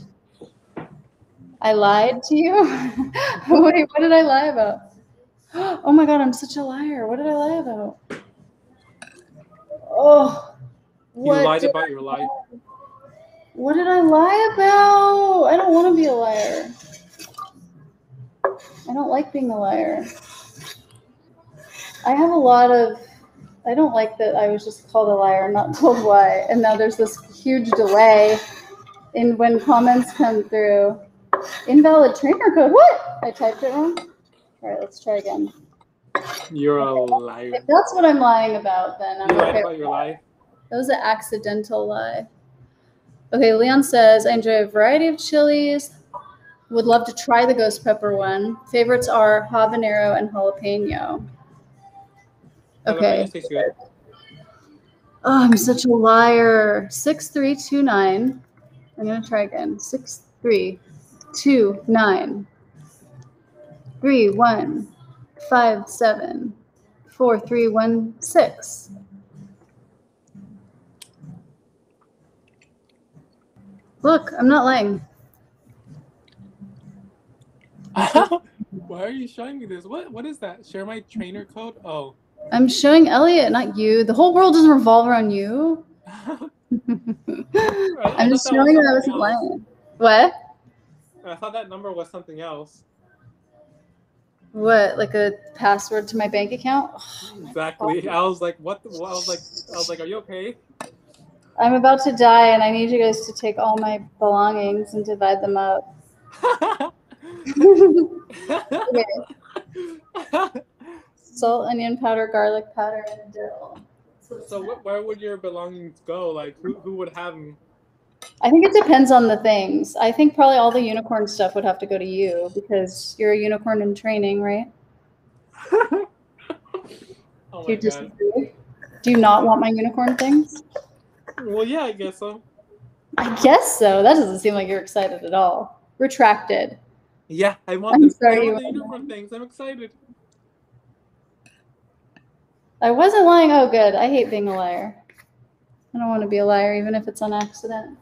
I lied to you? Wait, what did I lie about? Oh my god, I'm such a liar. What did I lie about? Oh, You what lied did about your life. What did I lie about? I don't want to be a liar. I don't like being a liar. I have a lot of, I don't like that I was just called a liar, not told why. And now there's this huge delay in when comments come through. Invalid trainer code. What? I typed it wrong. All right, let's try again. You're a liar. If that's what I'm lying about, then I'm You lied okay. about your life. That was an accidental lie. Okay, Leon says, I enjoy a variety of chilies. Would love to try the ghost pepper one. Favorites are habanero and jalapeno. Okay. Jalapeno tastes good. Oh, I'm such a liar. 6329. I'm gonna try again. 6, 3, 2, 9, 3, 1, 5, 7, 4, 3, 1, 6. Look, I'm not lying. Why are you showing me this? What is that? Share my trainer code? Oh. I'm showing Elliot, not you. The whole world doesn't revolve around you. I'm just showing that I wasn't lying. What? I thought that number was something else. What, like a password to my bank account? Exactly. I was like, what? I was like, are you okay? I'm about to die, and I need you guys to take all my belongings and divide them up. Okay. Salt, onion powder, garlic powder, and dill. So where would your belongings go? Like, who would have them? I think it depends on the things. I think probably all the unicorn stuff would have to go to you because you're a unicorn in training, right? Oh Do you disagree? Do you not want my unicorn things? Well, yeah, I guess so. I guess so. That doesn't seem like you're excited at all. Retracted. Yeah, I want I'm the sorry, unicorn things. I'm excited. I wasn't lying. Oh, good. I hate being a liar. I don't want to be a liar, even if it's on accident.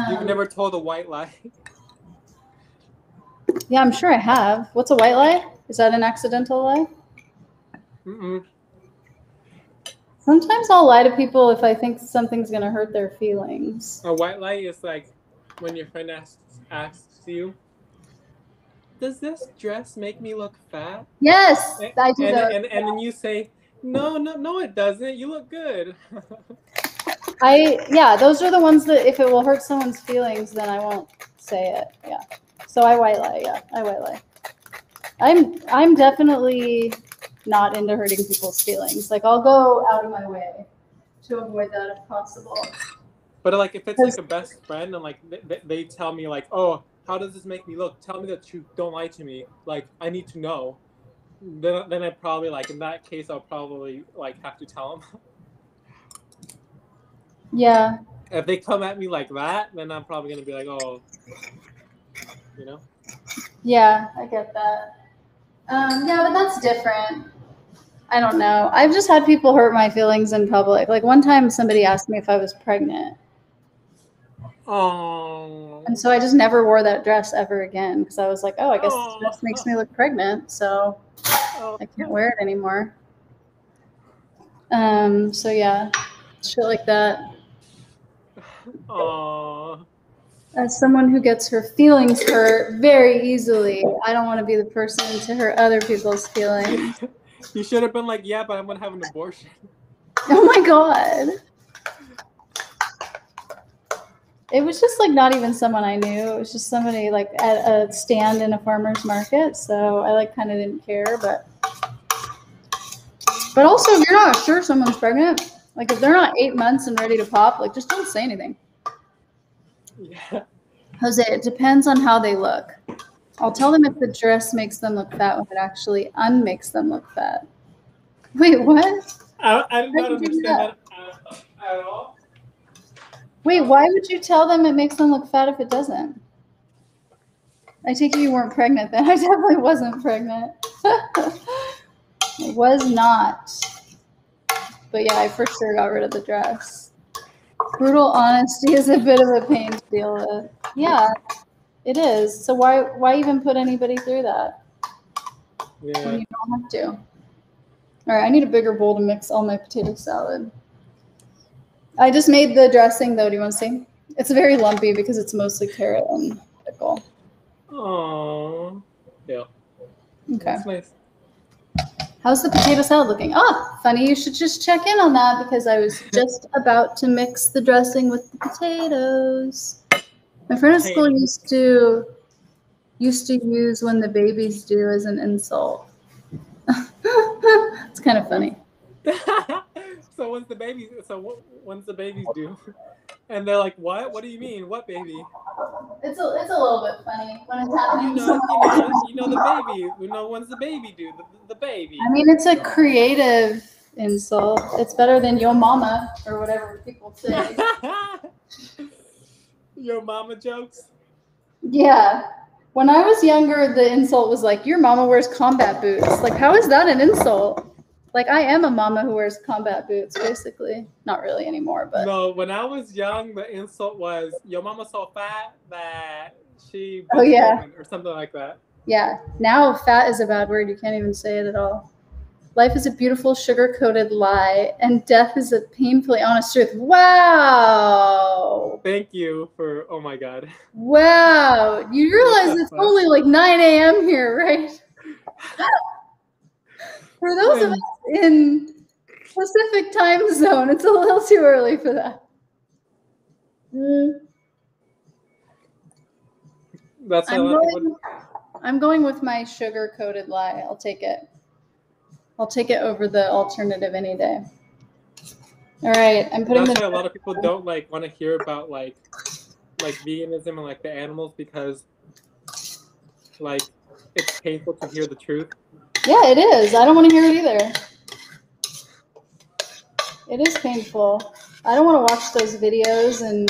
You've never told a white lie. Yeah, I'm sure I have. What's a white lie? Is that an accidental lie? Mm-mm. Sometimes I'll lie to people if I think something's going to hurt their feelings. A white lie is like when your friend asks you, "Does this dress make me look fat?" Yes, I do that. And then you say, No, it doesn't. You look good. Yeah, those are the ones that if it will hurt someone's feelings, then I won't say it. Yeah. So I white lie. Yeah, I white lie. I'm definitely not into hurting people's feelings. Like I'll go out of my way to avoid that if possible. But like if it's like a best friend and like they tell me like, oh, how does this make me look? Tell me the truth. Don't lie to me. Like I need to know. Then I probably like in that case I'll probably like have to tell them. Yeah. If they come at me like that, then I'm probably gonna be like, oh, you know. Yeah, I get that. Yeah, but that's different. I don't know. I've just had people hurt my feelings in public. Like one time somebody asked me if I was pregnant. Oh. And so I just never wore that dress ever again because I was like, oh, I guess this dress makes me look pregnant, so I can't wear it anymore. So yeah, shit like that. Aww. As someone who gets her feelings hurt very easily, I don't want to be the person to hurt other people's feelings. You should have been like, yeah, but I'm gonna have an abortion. Oh my god. It was just like not even someone I knew. It was just somebody like at a stand in a farmer's market. So I like kind of didn't care, but also if you're not sure someone's pregnant, like if they're not 8 months and ready to pop, like just don't say anything. Yeah. Jose, it depends on how they look. I'll tell them if the dress makes them look fat when it actually unmakes them look fat. Wait, what? I did not understand that at all. Wait, why would you tell them it makes them look fat if it doesn't? I take it you weren't pregnant then. I definitely wasn't pregnant. I was not. But yeah, I for sure got rid of the dress. Brutal honesty is a bit of a pain to deal with. Yeah, it is. So why even put anybody through that? Yeah. When you don't have to. All right, I need a bigger bowl to mix all my potato salad. I just made the dressing though. Do you want to see? It's very lumpy because it's mostly carrot and pickle. Aww. Yeah. Okay. That's nice. How's the potato salad looking? Oh, funny. You should just check in on that because I was just about to mix the dressing with the potatoes. My friend at school used to use "when the babies do" as an insult. It's kind of funny. So when's the babies due? And they're like, what? What do you mean? What baby? It's a little bit funny when it's happening. You know the baby. You know when's the baby due? The baby. I mean, it's a creative insult. It's better than "yo mama" or whatever people say. Your mama jokes. Yeah. When I was younger, the insult was like, your mama wears combat boots. Like, how is that an insult? Like, I am a mama who wears combat boots, basically. Not really anymore, but No, when I was young, the insult was your mama so fat that she Oh, yeah. woman or something like that. yeah. Now fat is a bad word. You can't even say it at all. Life is a beautiful sugar-coated lie, and death is a painfully honest truth. Wow. Thank you for. Oh my god. Wow. You realize the it's fuck? only like 9 a.m. here, right? For those of us in Pacific time zone, it's a little too early for that. That's how a lot of people. I'm going with my sugar-coated lie. I'll take it. I'll take it over the alternative any day. All right, I'm putting That's this. why a lot of people don't like want to hear about like veganism and like the animals because like it's painful to hear the truth. Yeah, it is. I don't want to hear it either. It is painful. I don't want to watch those videos and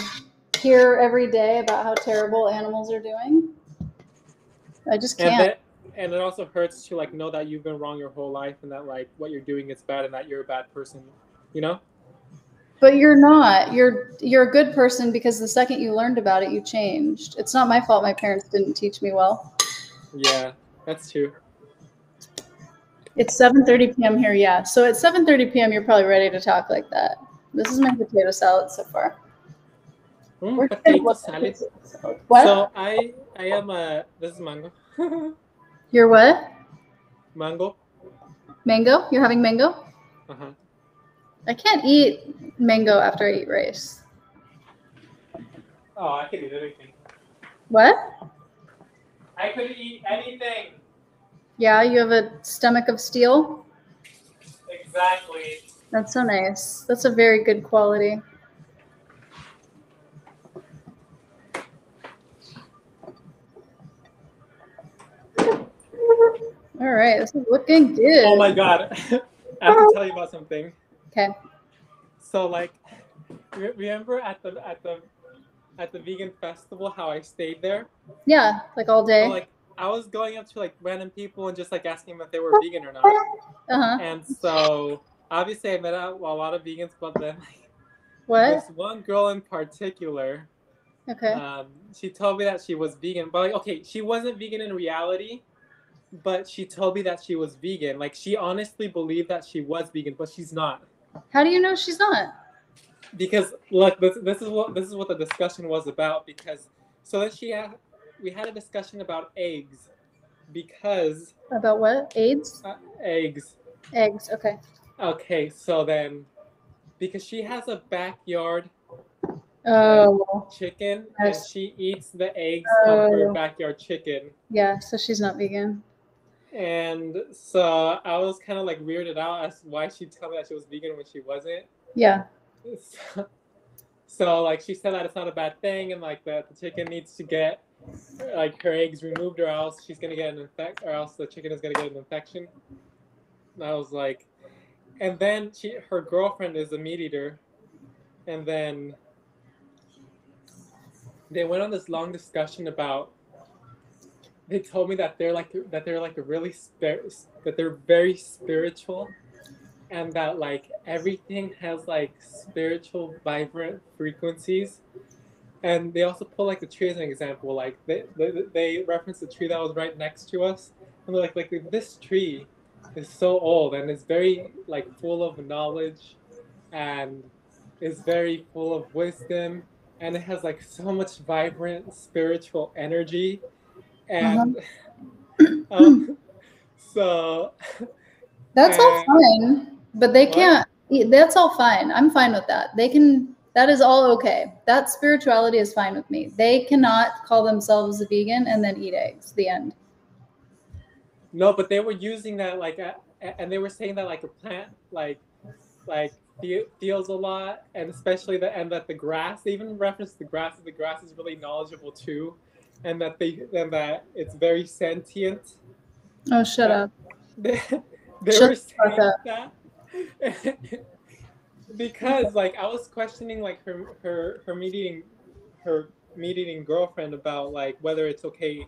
hear every day about how terrible animals are doing. I just can't. And it also hurts to like know that you've been wrong your whole life and that like what you're doing is bad and that you're a bad person, you know? But you're not. You're a good person because the second you learned about it, you changed. It's not my fault my parents didn't teach me well. Yeah, that's true. It's 7:30 p.m. here, yeah. So at 7:30 p.m., you're probably ready to talk like that. This is my potato salad so far. Potato salad. What? So I am this is mango. You're what? Mango. Mango? You're having mango? Uh-huh. I can't eat mango after I eat rice. Oh, I could eat anything. What? I could eat anything. Yeah, you have a stomach of steel? Exactly. That's so nice. That's a very good quality. All right, this is looking good. Oh my god. I have to tell you about something. Okay. So like remember at the vegan festival how I stayed there? Yeah, like all day. So, like I was going up to like random people and just like asking them if they were vegan or not. Uh-huh. And so obviously I met a lot of vegans, but then like, What? this one girl in particular, Okay. she told me that she was vegan, but like okay, she wasn't vegan in reality, but she told me that she was vegan. Like she honestly believed that she was vegan, but she's not. How do you know she's not? Because look, this is what the discussion was about. Because so then we had a discussion about eggs, because About what? AIDS? eggs. Eggs. Okay. Okay, so then because she has a backyard chicken and Yes. she eats the eggs of her backyard chicken. Yeah, so she's not vegan. And so I was kind of like weirded out as why she told me that she was vegan when she wasn't. Yeah. So like she said that it's not a bad thing and like that the chicken needs to get like her eggs removed or else she's gonna get or else the chicken is gonna get an infection. And I was like, and then her girlfriend is a meat eater, and then they went on this long discussion about. They told me that they're very spiritual, and that like everything has like spiritual vibrant frequencies. And they also pull like the tree as an example. Like they reference the tree that was right next to us, and they're like this tree is so old and it's very like full of knowledge, and is very full of wisdom, and it has like so much vibrant spiritual energy, and so that's all fine, but they can't. That's all fine. I'm fine with that. They can. That is all okay. That spirituality is fine with me. They cannot call themselves a vegan and then eat eggs. The end. No, but they were using that like, and they were saying that like a plant like feels a lot, and especially that the grass. They even referenced the grass. The grass is really knowledgeable too, and that it's very sentient. Oh, shut up. They were saying that. because like I was questioning like her meat eating girlfriend about like whether it's okay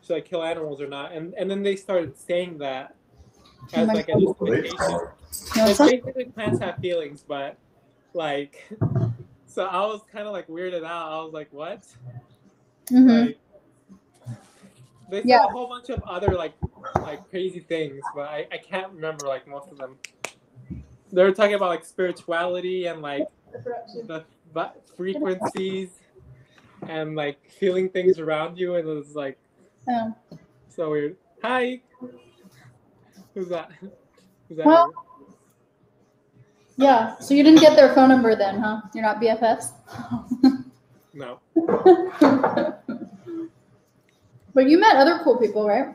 to like kill animals or not, and then they started saying that Oh as my like a God. justification. You want It's some? basically plants have feelings, but like, so I was kind of like weirded out. I was like, what? Mm-hmm. Like, they said Yeah. a whole bunch of other like crazy things, but I can't remember like most of them. They were talking about like spirituality and like the frequencies and like feeling things around you, and it was like Oh. so weird. Hi, who's that? Who's that? Well, yeah. So you didn't get their phone number then, huh? You're not BFFs? No. But you met other cool people, right?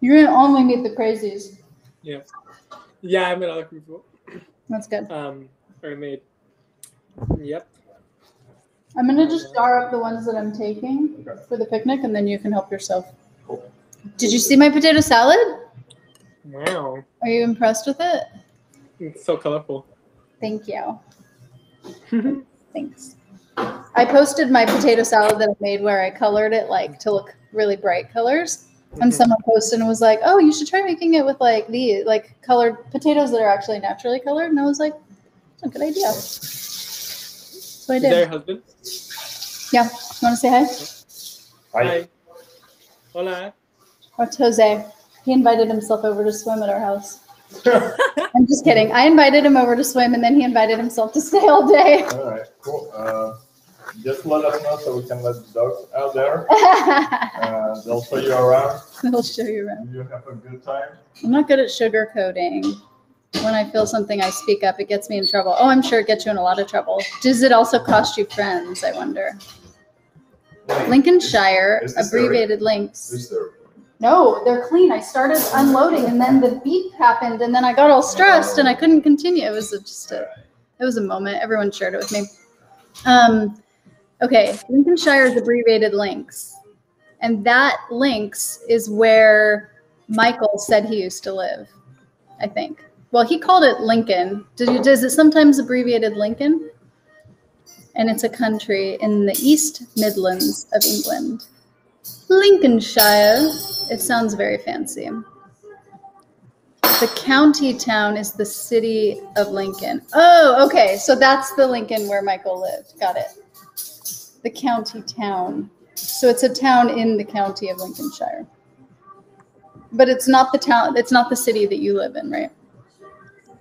You didn't only meet the crazies. Yeah. Yeah, I met other people. That's good. Or made. Yep. I'm gonna just jar up the ones that I'm taking for the picnic, and then you can help yourself. Did you see my potato salad? Wow. Are you impressed with it? It's so colorful. Thank you. Thanks. I posted my potato salad that I made where I colored it like to look really bright colors. And someone posted and was like, "Oh, you should try making it with like these like colored potatoes that are actually naturally colored." And I was like, "That's a good idea." So I Is did. that your husband? Yeah. Want to say hi? Hi. Hola. That's Jose. He invited himself over to swim at our house. I'm just kidding. I invited him over to swim, and then he invited himself to stay all day. All right, cool. Just let us know so we can let the dogs out there. They'll show you around. He'll show you around. You have a good time. I'm not good at sugarcoating. When I feel something, I speak up. It gets me in trouble. Oh, I'm sure it gets you in a lot of trouble. Does it also cost you friends, I wonder? Lincolnshire, Is this abbreviated links. Is there? No, they're clean. I started unloading, and then the beep happened, and then I got all stressed, and I couldn't continue. It was it was a moment. Everyone shared it with me. Okay, Lincolnshire is abbreviated links, and that links is where Michael said he used to live, I think. Well, he called it Lincoln. Does it sometimes abbreviated Lincoln? And it's a country in the East Midlands of England. Lincolnshire. It sounds very fancy. The county town is the city of Lincoln. Oh, okay. So that's the Lincoln where Michael lived. Got it. The county town. So it's a town in the county of Lincolnshire. But it's not the town, it's not the city that you live in, right?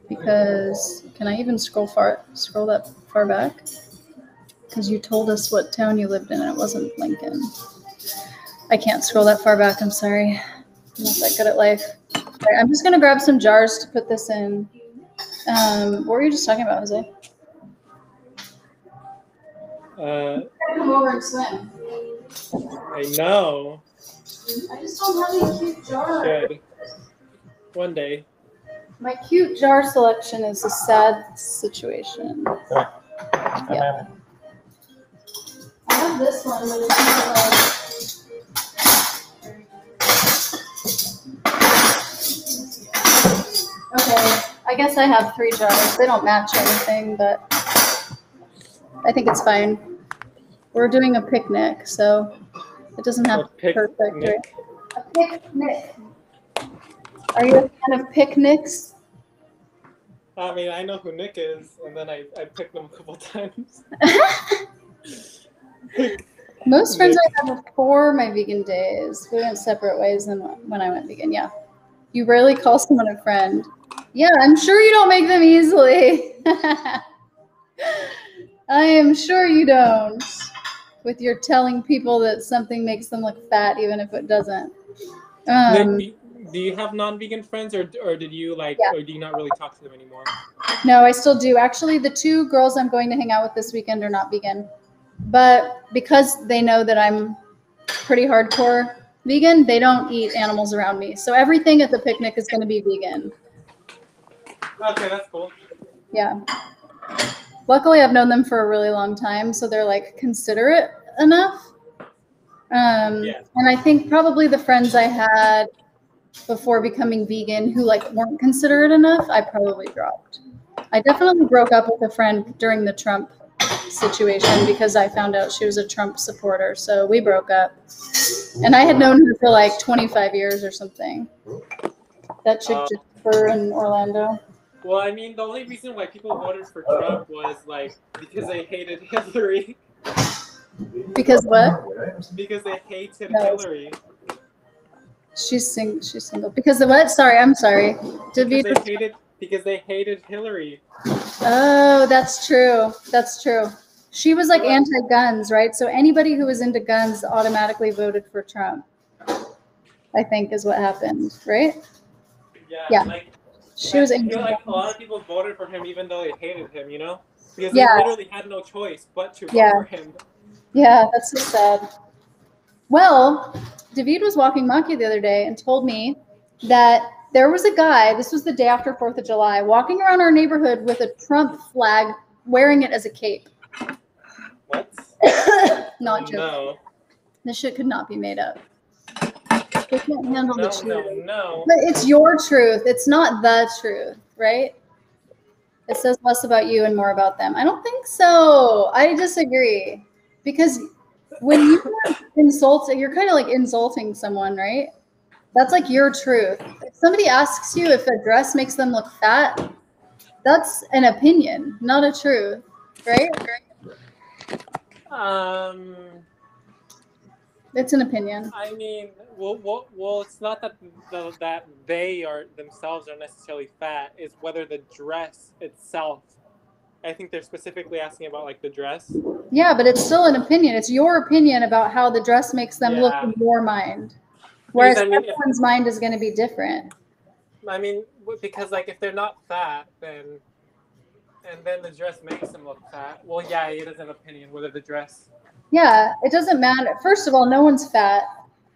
Because, can I even scroll that far back? Because you told us what town you lived in and it wasn't Lincoln. I can't scroll that far back, I'm sorry. I'm not that good at life. All right, I'm just gonna grab some jars to put this in. What were you just talking about, Jose? Come over and swim. I know. I just don't have any cute jars. Good. One day. My cute jar selection is a sad situation. Yeah. I have this one, but it's not like... Okay, I guess I have 3 jars. They don't match anything, but I think it's fine. We're doing a picnic, so it doesn't have to be perfect. Right? A picnic. Are you a fan of picnics? I mean, I know who Nick is, and then I picked him a couple times. Most friends I have before my vegan days. We went separate ways than when I went vegan. Yeah. You rarely call someone a friend. Yeah, I'm sure you don't make them easily. I am sure you don't. With your telling people that something makes them look fat, even if it doesn't. Nick, do you have non-vegan friends, or did you or do you not really talk to them anymore? No, I still do. Actually, the 2 girls I'm going to hang out with this weekend are not vegan. But because they know that I'm pretty hardcore vegan, they don't eat animals around me. So everything at the picnic is going to be vegan. Okay, that's cool. Yeah. Luckily, I've known them for a really long time, so they're like considerate enough. Yeah. And I think probably the friends I had before becoming vegan who like weren't considerate enough, I probably dropped. I definitely broke up with a friend during the Trump situation because I found out she was a Trump supporter. So we broke up. And I had known her for like 25 years or something. That chick Jennifer in Orlando. Well, I mean, the only reason why people voted for Trump was like because they hated Hillary. Because what? Because they hated No. Hillary. She's single. Because the what? Sorry, I'm sorry. Because they hated Hillary. Oh, that's true. That's true. She was like anti-guns, right? So anybody who was into guns automatically voted for Trump. I think is what happened, right? Yeah. Like, she was I into feel like a guns. lot of people voted for him even though they hated him, you know? Because Yeah. they literally had no choice but to vote Yeah. for him. Yeah, that's so sad. Well, David was walking Maki the other day and told me that there was a guy, this was the day after 4th of July, walking around our neighborhood with a Trump flag, wearing it as a cape. What? Not joking. No. This shit could not be made up. They can't handle the truth. No. But it's your truth. It's not the truth, right? It says less about you and more about them. I don't think so. I disagree. Because when you insult, you're kind of like insulting someone, right? That's like your truth. If somebody asks you if a dress makes them look fat, that's an opinion, not a truth, right? It's an opinion. I mean, well, it's not that that they are themselves are necessarily fat. It's whether the dress itself. I think they're specifically asking about like the dress. Yeah, but it's still an opinion. It's your opinion about how the dress makes them look in your mind. Whereas everyone's mind is going to be different. I mean, because like if they're not fat, then the dress makes them look fat. Well, yeah, it is an opinion whether the dress. Yeah, it doesn't matter. First of all, no one's fat.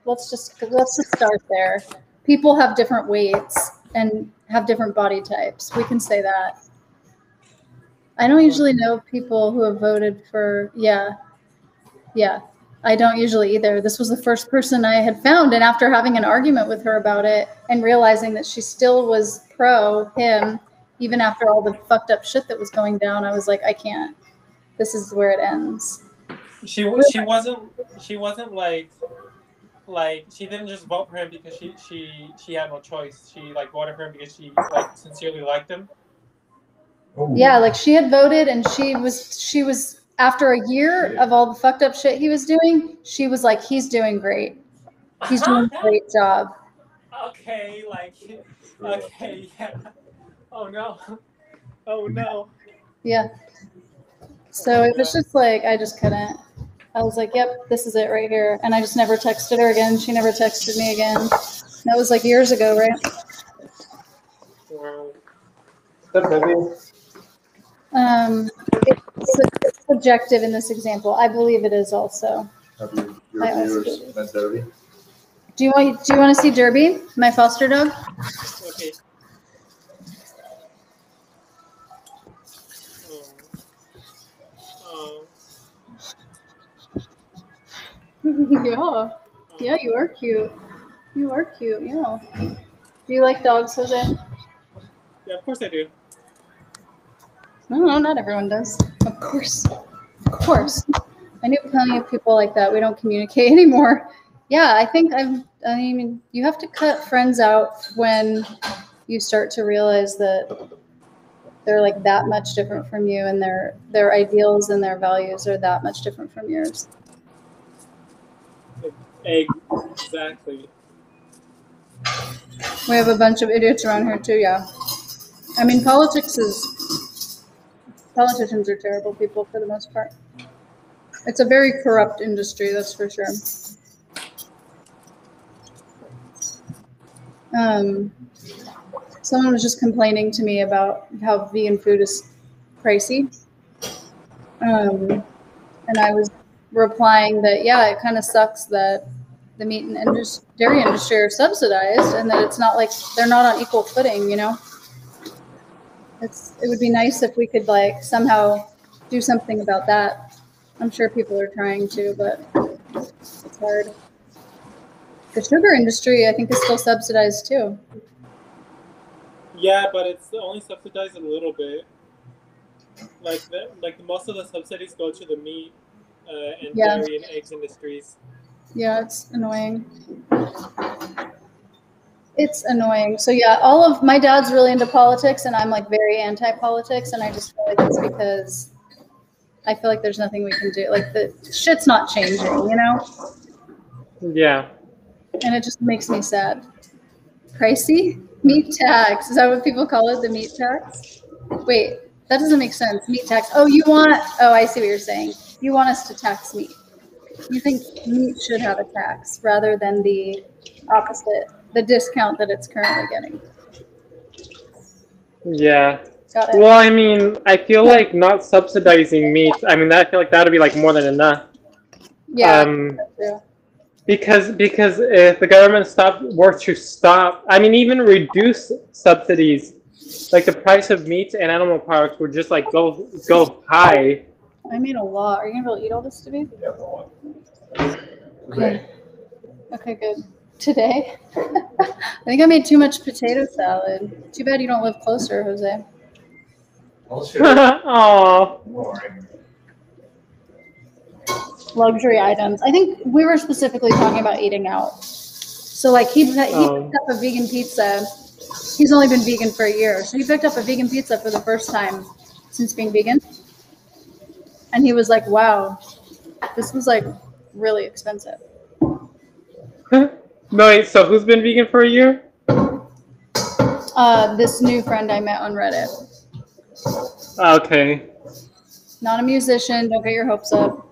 Let's just start there. People have different weights and have different body types. We can say that. I don't usually know people who have voted for, yeah. I don't usually either. This was the first person I had found, and after having an argument with her about it and realizing that she still was pro him, even after all the fucked up shit that was going down, I was like, I can't. This is where it ends. She wasn't like she didn't just vote for him because she had no choice. She like voted for him because she like sincerely liked him. Yeah, like she had voted, and she was after a year of all the fucked up shit he was doing, she was like, he's doing great. He's doing a great job. Okay, yeah. Oh no. Yeah. So it was just like, I just couldn't. I was like, yep, this is it right here. And I just never texted her again. She never texted me again. That was like years ago, right? It's subjective in this example. I believe it is also. Have your viewers met Derby? Do you want to see Derby, my foster dog? Okay. Yeah, you are cute. You are cute, yeah. Do you like dogs, Jose? Yeah, of course I do. No, not everyone does. Of course. I knew plenty of people like that. We don't communicate anymore. Yeah, I mean, you have to cut friends out when you start to realize that they're like that much different from you, and their ideals and their values are that much different from yours. Exactly. We have a bunch of idiots around here too, yeah. I mean, politicians are terrible people for the most part. It's a very corrupt industry, that's for sure. Someone was just complaining to me about how vegan food is pricey. And I was replying that, yeah, it kind of sucks that the meat and dairy industry are subsidized and that it's not like they're not on equal footing, you know? It would be nice if we could like somehow do something about that. I'm sure people are trying to, but it's hard. The sugar industry, I think, is still subsidized too. Yeah, but it's only subsidized a little bit. like most of the subsidies go to the meat and Yeah. dairy and eggs industries. Yeah, it's annoying. It's annoying. So yeah, all of my dad's really into politics, and I'm like very anti-politics, and I just feel like it's because I feel like there's nothing we can do. Like the shit's not changing, you know? Yeah. And it just makes me sad. Pricey? Meat tax. Is that what people call it? The meat tax? Wait, that doesn't make sense. Meat tax. Oh, I see what you're saying. You want us to tax meat. You think meat should have a tax rather than the opposite, the discount that it's currently getting. Yeah. Got it. Well, I mean, I feel like not subsidizing meat. I mean, I feel like that'd be like more than enough. Yeah. That's true. Because if the government were to stop, I mean, even reduce subsidies, like the price of meat and animal products would just like go high. I made a lot. Are you gonna be able to eat all this today? Yeah, Okay. Okay, good. Today? I think I made too much potato salad. Too bad you don't live closer, Jose. I'll share. Aww. Boring. Luxury items. I think we were specifically talking about eating out. So like he picked up a vegan pizza. He's only been vegan for a year. So he picked up a vegan pizza for the first time since being vegan. And he was like, wow, this was like really expensive. No, wait, so who's been vegan for a year? This new friend I met on Reddit. Okay. Not a musician. Don't get your hopes up.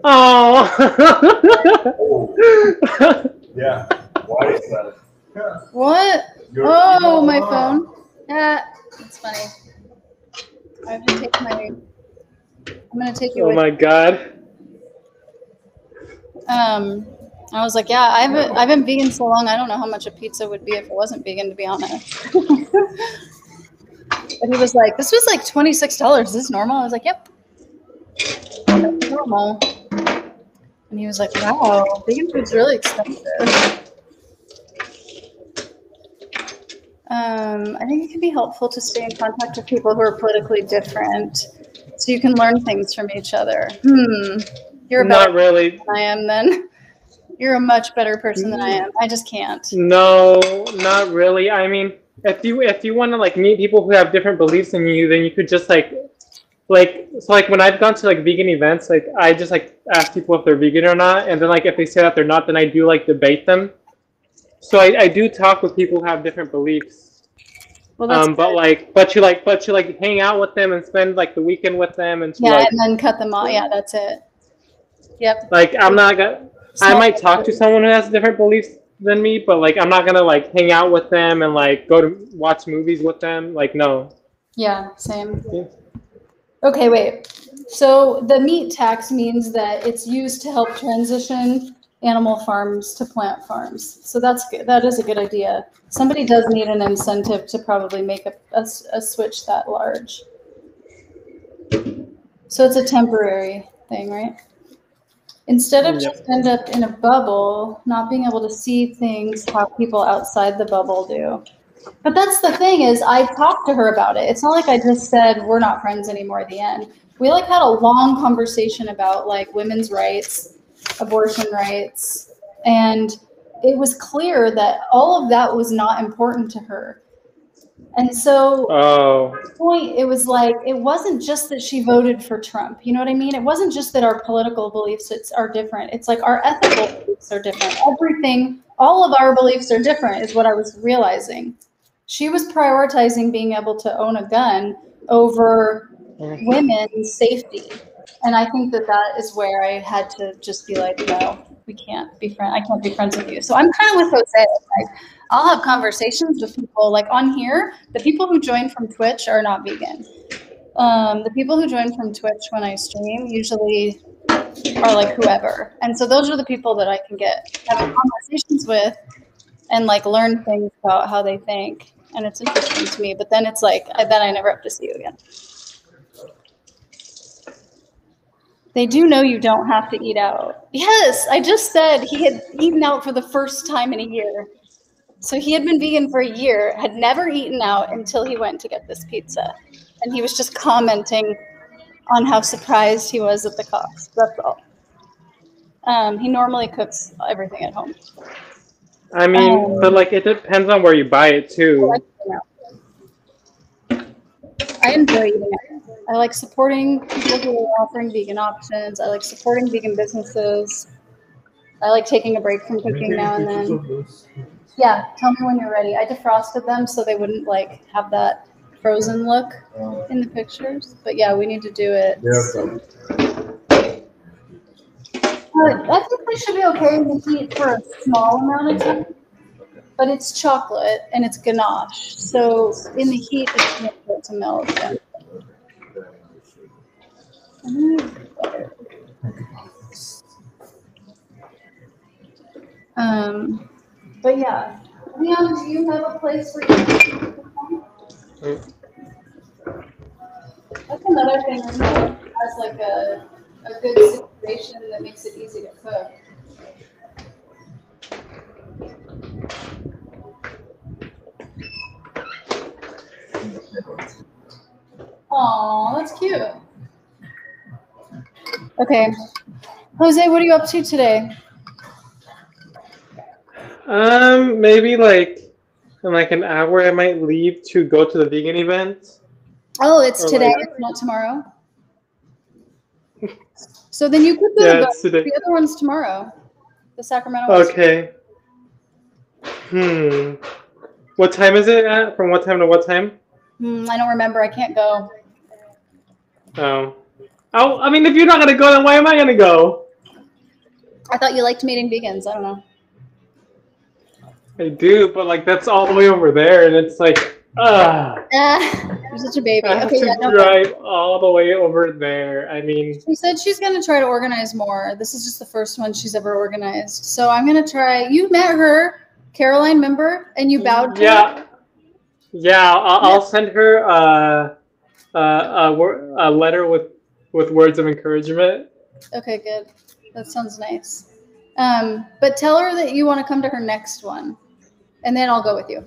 Oh. Yeah. Why is that? What? Oh, my phone. Yeah, that's funny. I have to take my. I'm gonna take you. Oh with my god. I was like, yeah, I've been vegan so long. I don't know how much a pizza would be if it wasn't vegan, to be honest. But he was like, this was like $26. Is this normal? I was like, yep. That's normal. And he was like, wow, vegan food's really expensive. I think it can be helpful to stay in contact with people who are politically different so you can learn things from each other. You're a better Not really. person than I am then. You're a much better person than I am. I just can't. No, not really. I mean, if you want to like meet people who have different beliefs than you, then you could just like when I've gone to like vegan events, like I just like ask people if they're vegan or not, and then like if they say that they're not, then I do like debate them. So I do talk with people who have different beliefs. Well, that's but you hang out with them and spend like the weekend with them and and then cut them off. Yeah, that's it. Yep. Like I'm not gonna. I might talk to someone who has different beliefs than me, but like I'm not gonna like hang out with them and like go to watch movies with them. Like no. Yeah, same. Okay, wait. So the meat tax means that it's used to help transition animal farms to plant farms. So that's good. That is a good idea. Somebody does need an incentive to probably make a switch that large. So it's a temporary thing, right? Instead of just end up in a bubble, not being able to see things how people outside the bubble do. But that's the thing is I talked to her about it. It's not like I just said we're not friends anymore at the end. We like had a long conversation about like women's rights, abortion rights, and it was clear that all of that was not important to her. And so at this point, it was like, it wasn't just that she voted for Trump. You know what I mean? It wasn't just that our political beliefs are different. It's like our ethical beliefs are different. Everything, all of our beliefs are different is what I was realizing. She was prioritizing being able to own a gun over women's safety. And I think that is where I had to just be like, no, we can't be friends. I can't be friends with you. So I'm kind of with Jose. Like, I'll have conversations with people like on here. The people who join from Twitch are not vegan. The people who join from Twitch when I stream usually are like whoever. And so those are the people that I can get having conversations with and like learn things about how they think. And it's interesting to me. But then it's like, then I never have to see you again. They do know you don't have to eat out. Yes, I just said he had eaten out for the first time in a year. So he had been vegan for a year, had never eaten out until he went to get this pizza. and he was just commenting on how surprised he was at the cost. That's all. He normally cooks everything at home. I mean, but like it depends on where you buy it too. I enjoy eating it. I like supporting people who are offering vegan options. I like supporting vegan businesses. I like taking a break from cooking now and then. Yeah, tell me when you're ready. I defrosted them so they wouldn't like have that frozen look in the pictures. But yeah, we need to do it. I think they should be okay in the heat for a small amount of time. But it's chocolate and it's ganache. So in the heat, it's going to start to melt. But yeah. Leon, do you have a place where you That's another thing. Remote has like a good situation that makes it easy to cook. Aw, that's cute. Okay. Jose, what are you up to today? Maybe like in like an hour I might leave to go to the vegan event. Oh, it's Or today, like- it's not tomorrow. So then you could go Yeah, to it's today. the other one's tomorrow. The Sacramento one's Okay. What time is it at? From what time to what time? I don't remember. I can't go. Oh. I mean, if you're not gonna go, then why am I gonna go? I thought you liked meeting vegans. I don't know. I do, but like that's all the way over there, and it's like, You're such a baby. I have Okay, to yeah, no. drive all the way over there. I mean, She said she's going to try to organize more. This is just the first one she's ever organized. So I'm going to try. You met her, Caroline, remember? And you bowed to her? yeah. I'll send her a letter with words of encouragement. Okay, good. That sounds nice. But tell her that you want to come to her next one. And then I'll go with you.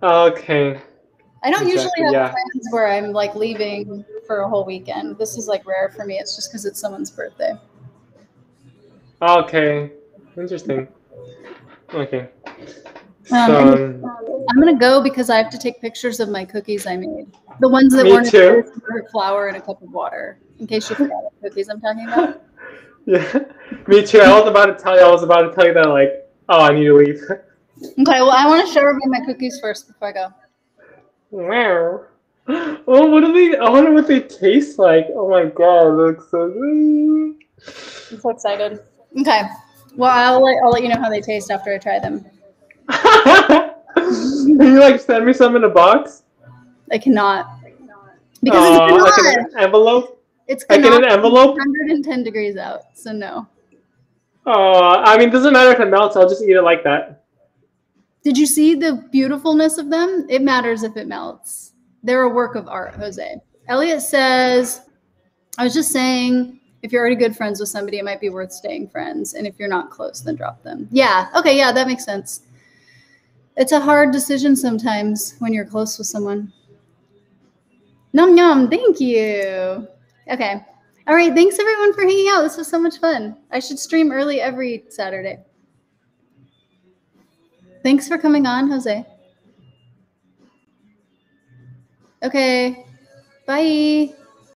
Okay. I don't usually Exactly, have yeah. plans where I'm like leaving for a whole weekend. This is like rare for me. It's just because it's someone's birthday. Okay. Interesting. Okay. And So, I'm gonna go because I have to take pictures of my cookies I made. The ones that Me weren't too. flour and a cup of water. In case you forgot what cookies I'm talking about. yeah. Me too. I was about to tell you that like, oh, I need to leave. Okay, well I want to show everybody my cookies first before I go. Wow. Oh, what do they? I wonder what they taste like. Oh my god, they look so good. I'm so excited. Okay. Well, I'll let you know how they taste after I try them. Can you like send me some in a box? I cannot. Because Like it's in an envelope? It's Like in an ganache, envelope? 110 degrees out, so no. I mean, doesn't matter if it melts. I'll just eat it like that. Did you see the beautifulness of them? It matters if it melts. They're a work of art, Jose. Elliot says, I was just saying, if you're already good friends with somebody, it might be worth staying friends. And if you're not close, then drop them. Yeah. Okay. Yeah, that makes sense. It's a hard decision sometimes when you're close with someone. Nom nom. Thank you. Okay. All right. Thanks everyone for hanging out. This was so much fun. I should stream early every Saturday. Thanks for coming on, Jose. Okay. Bye.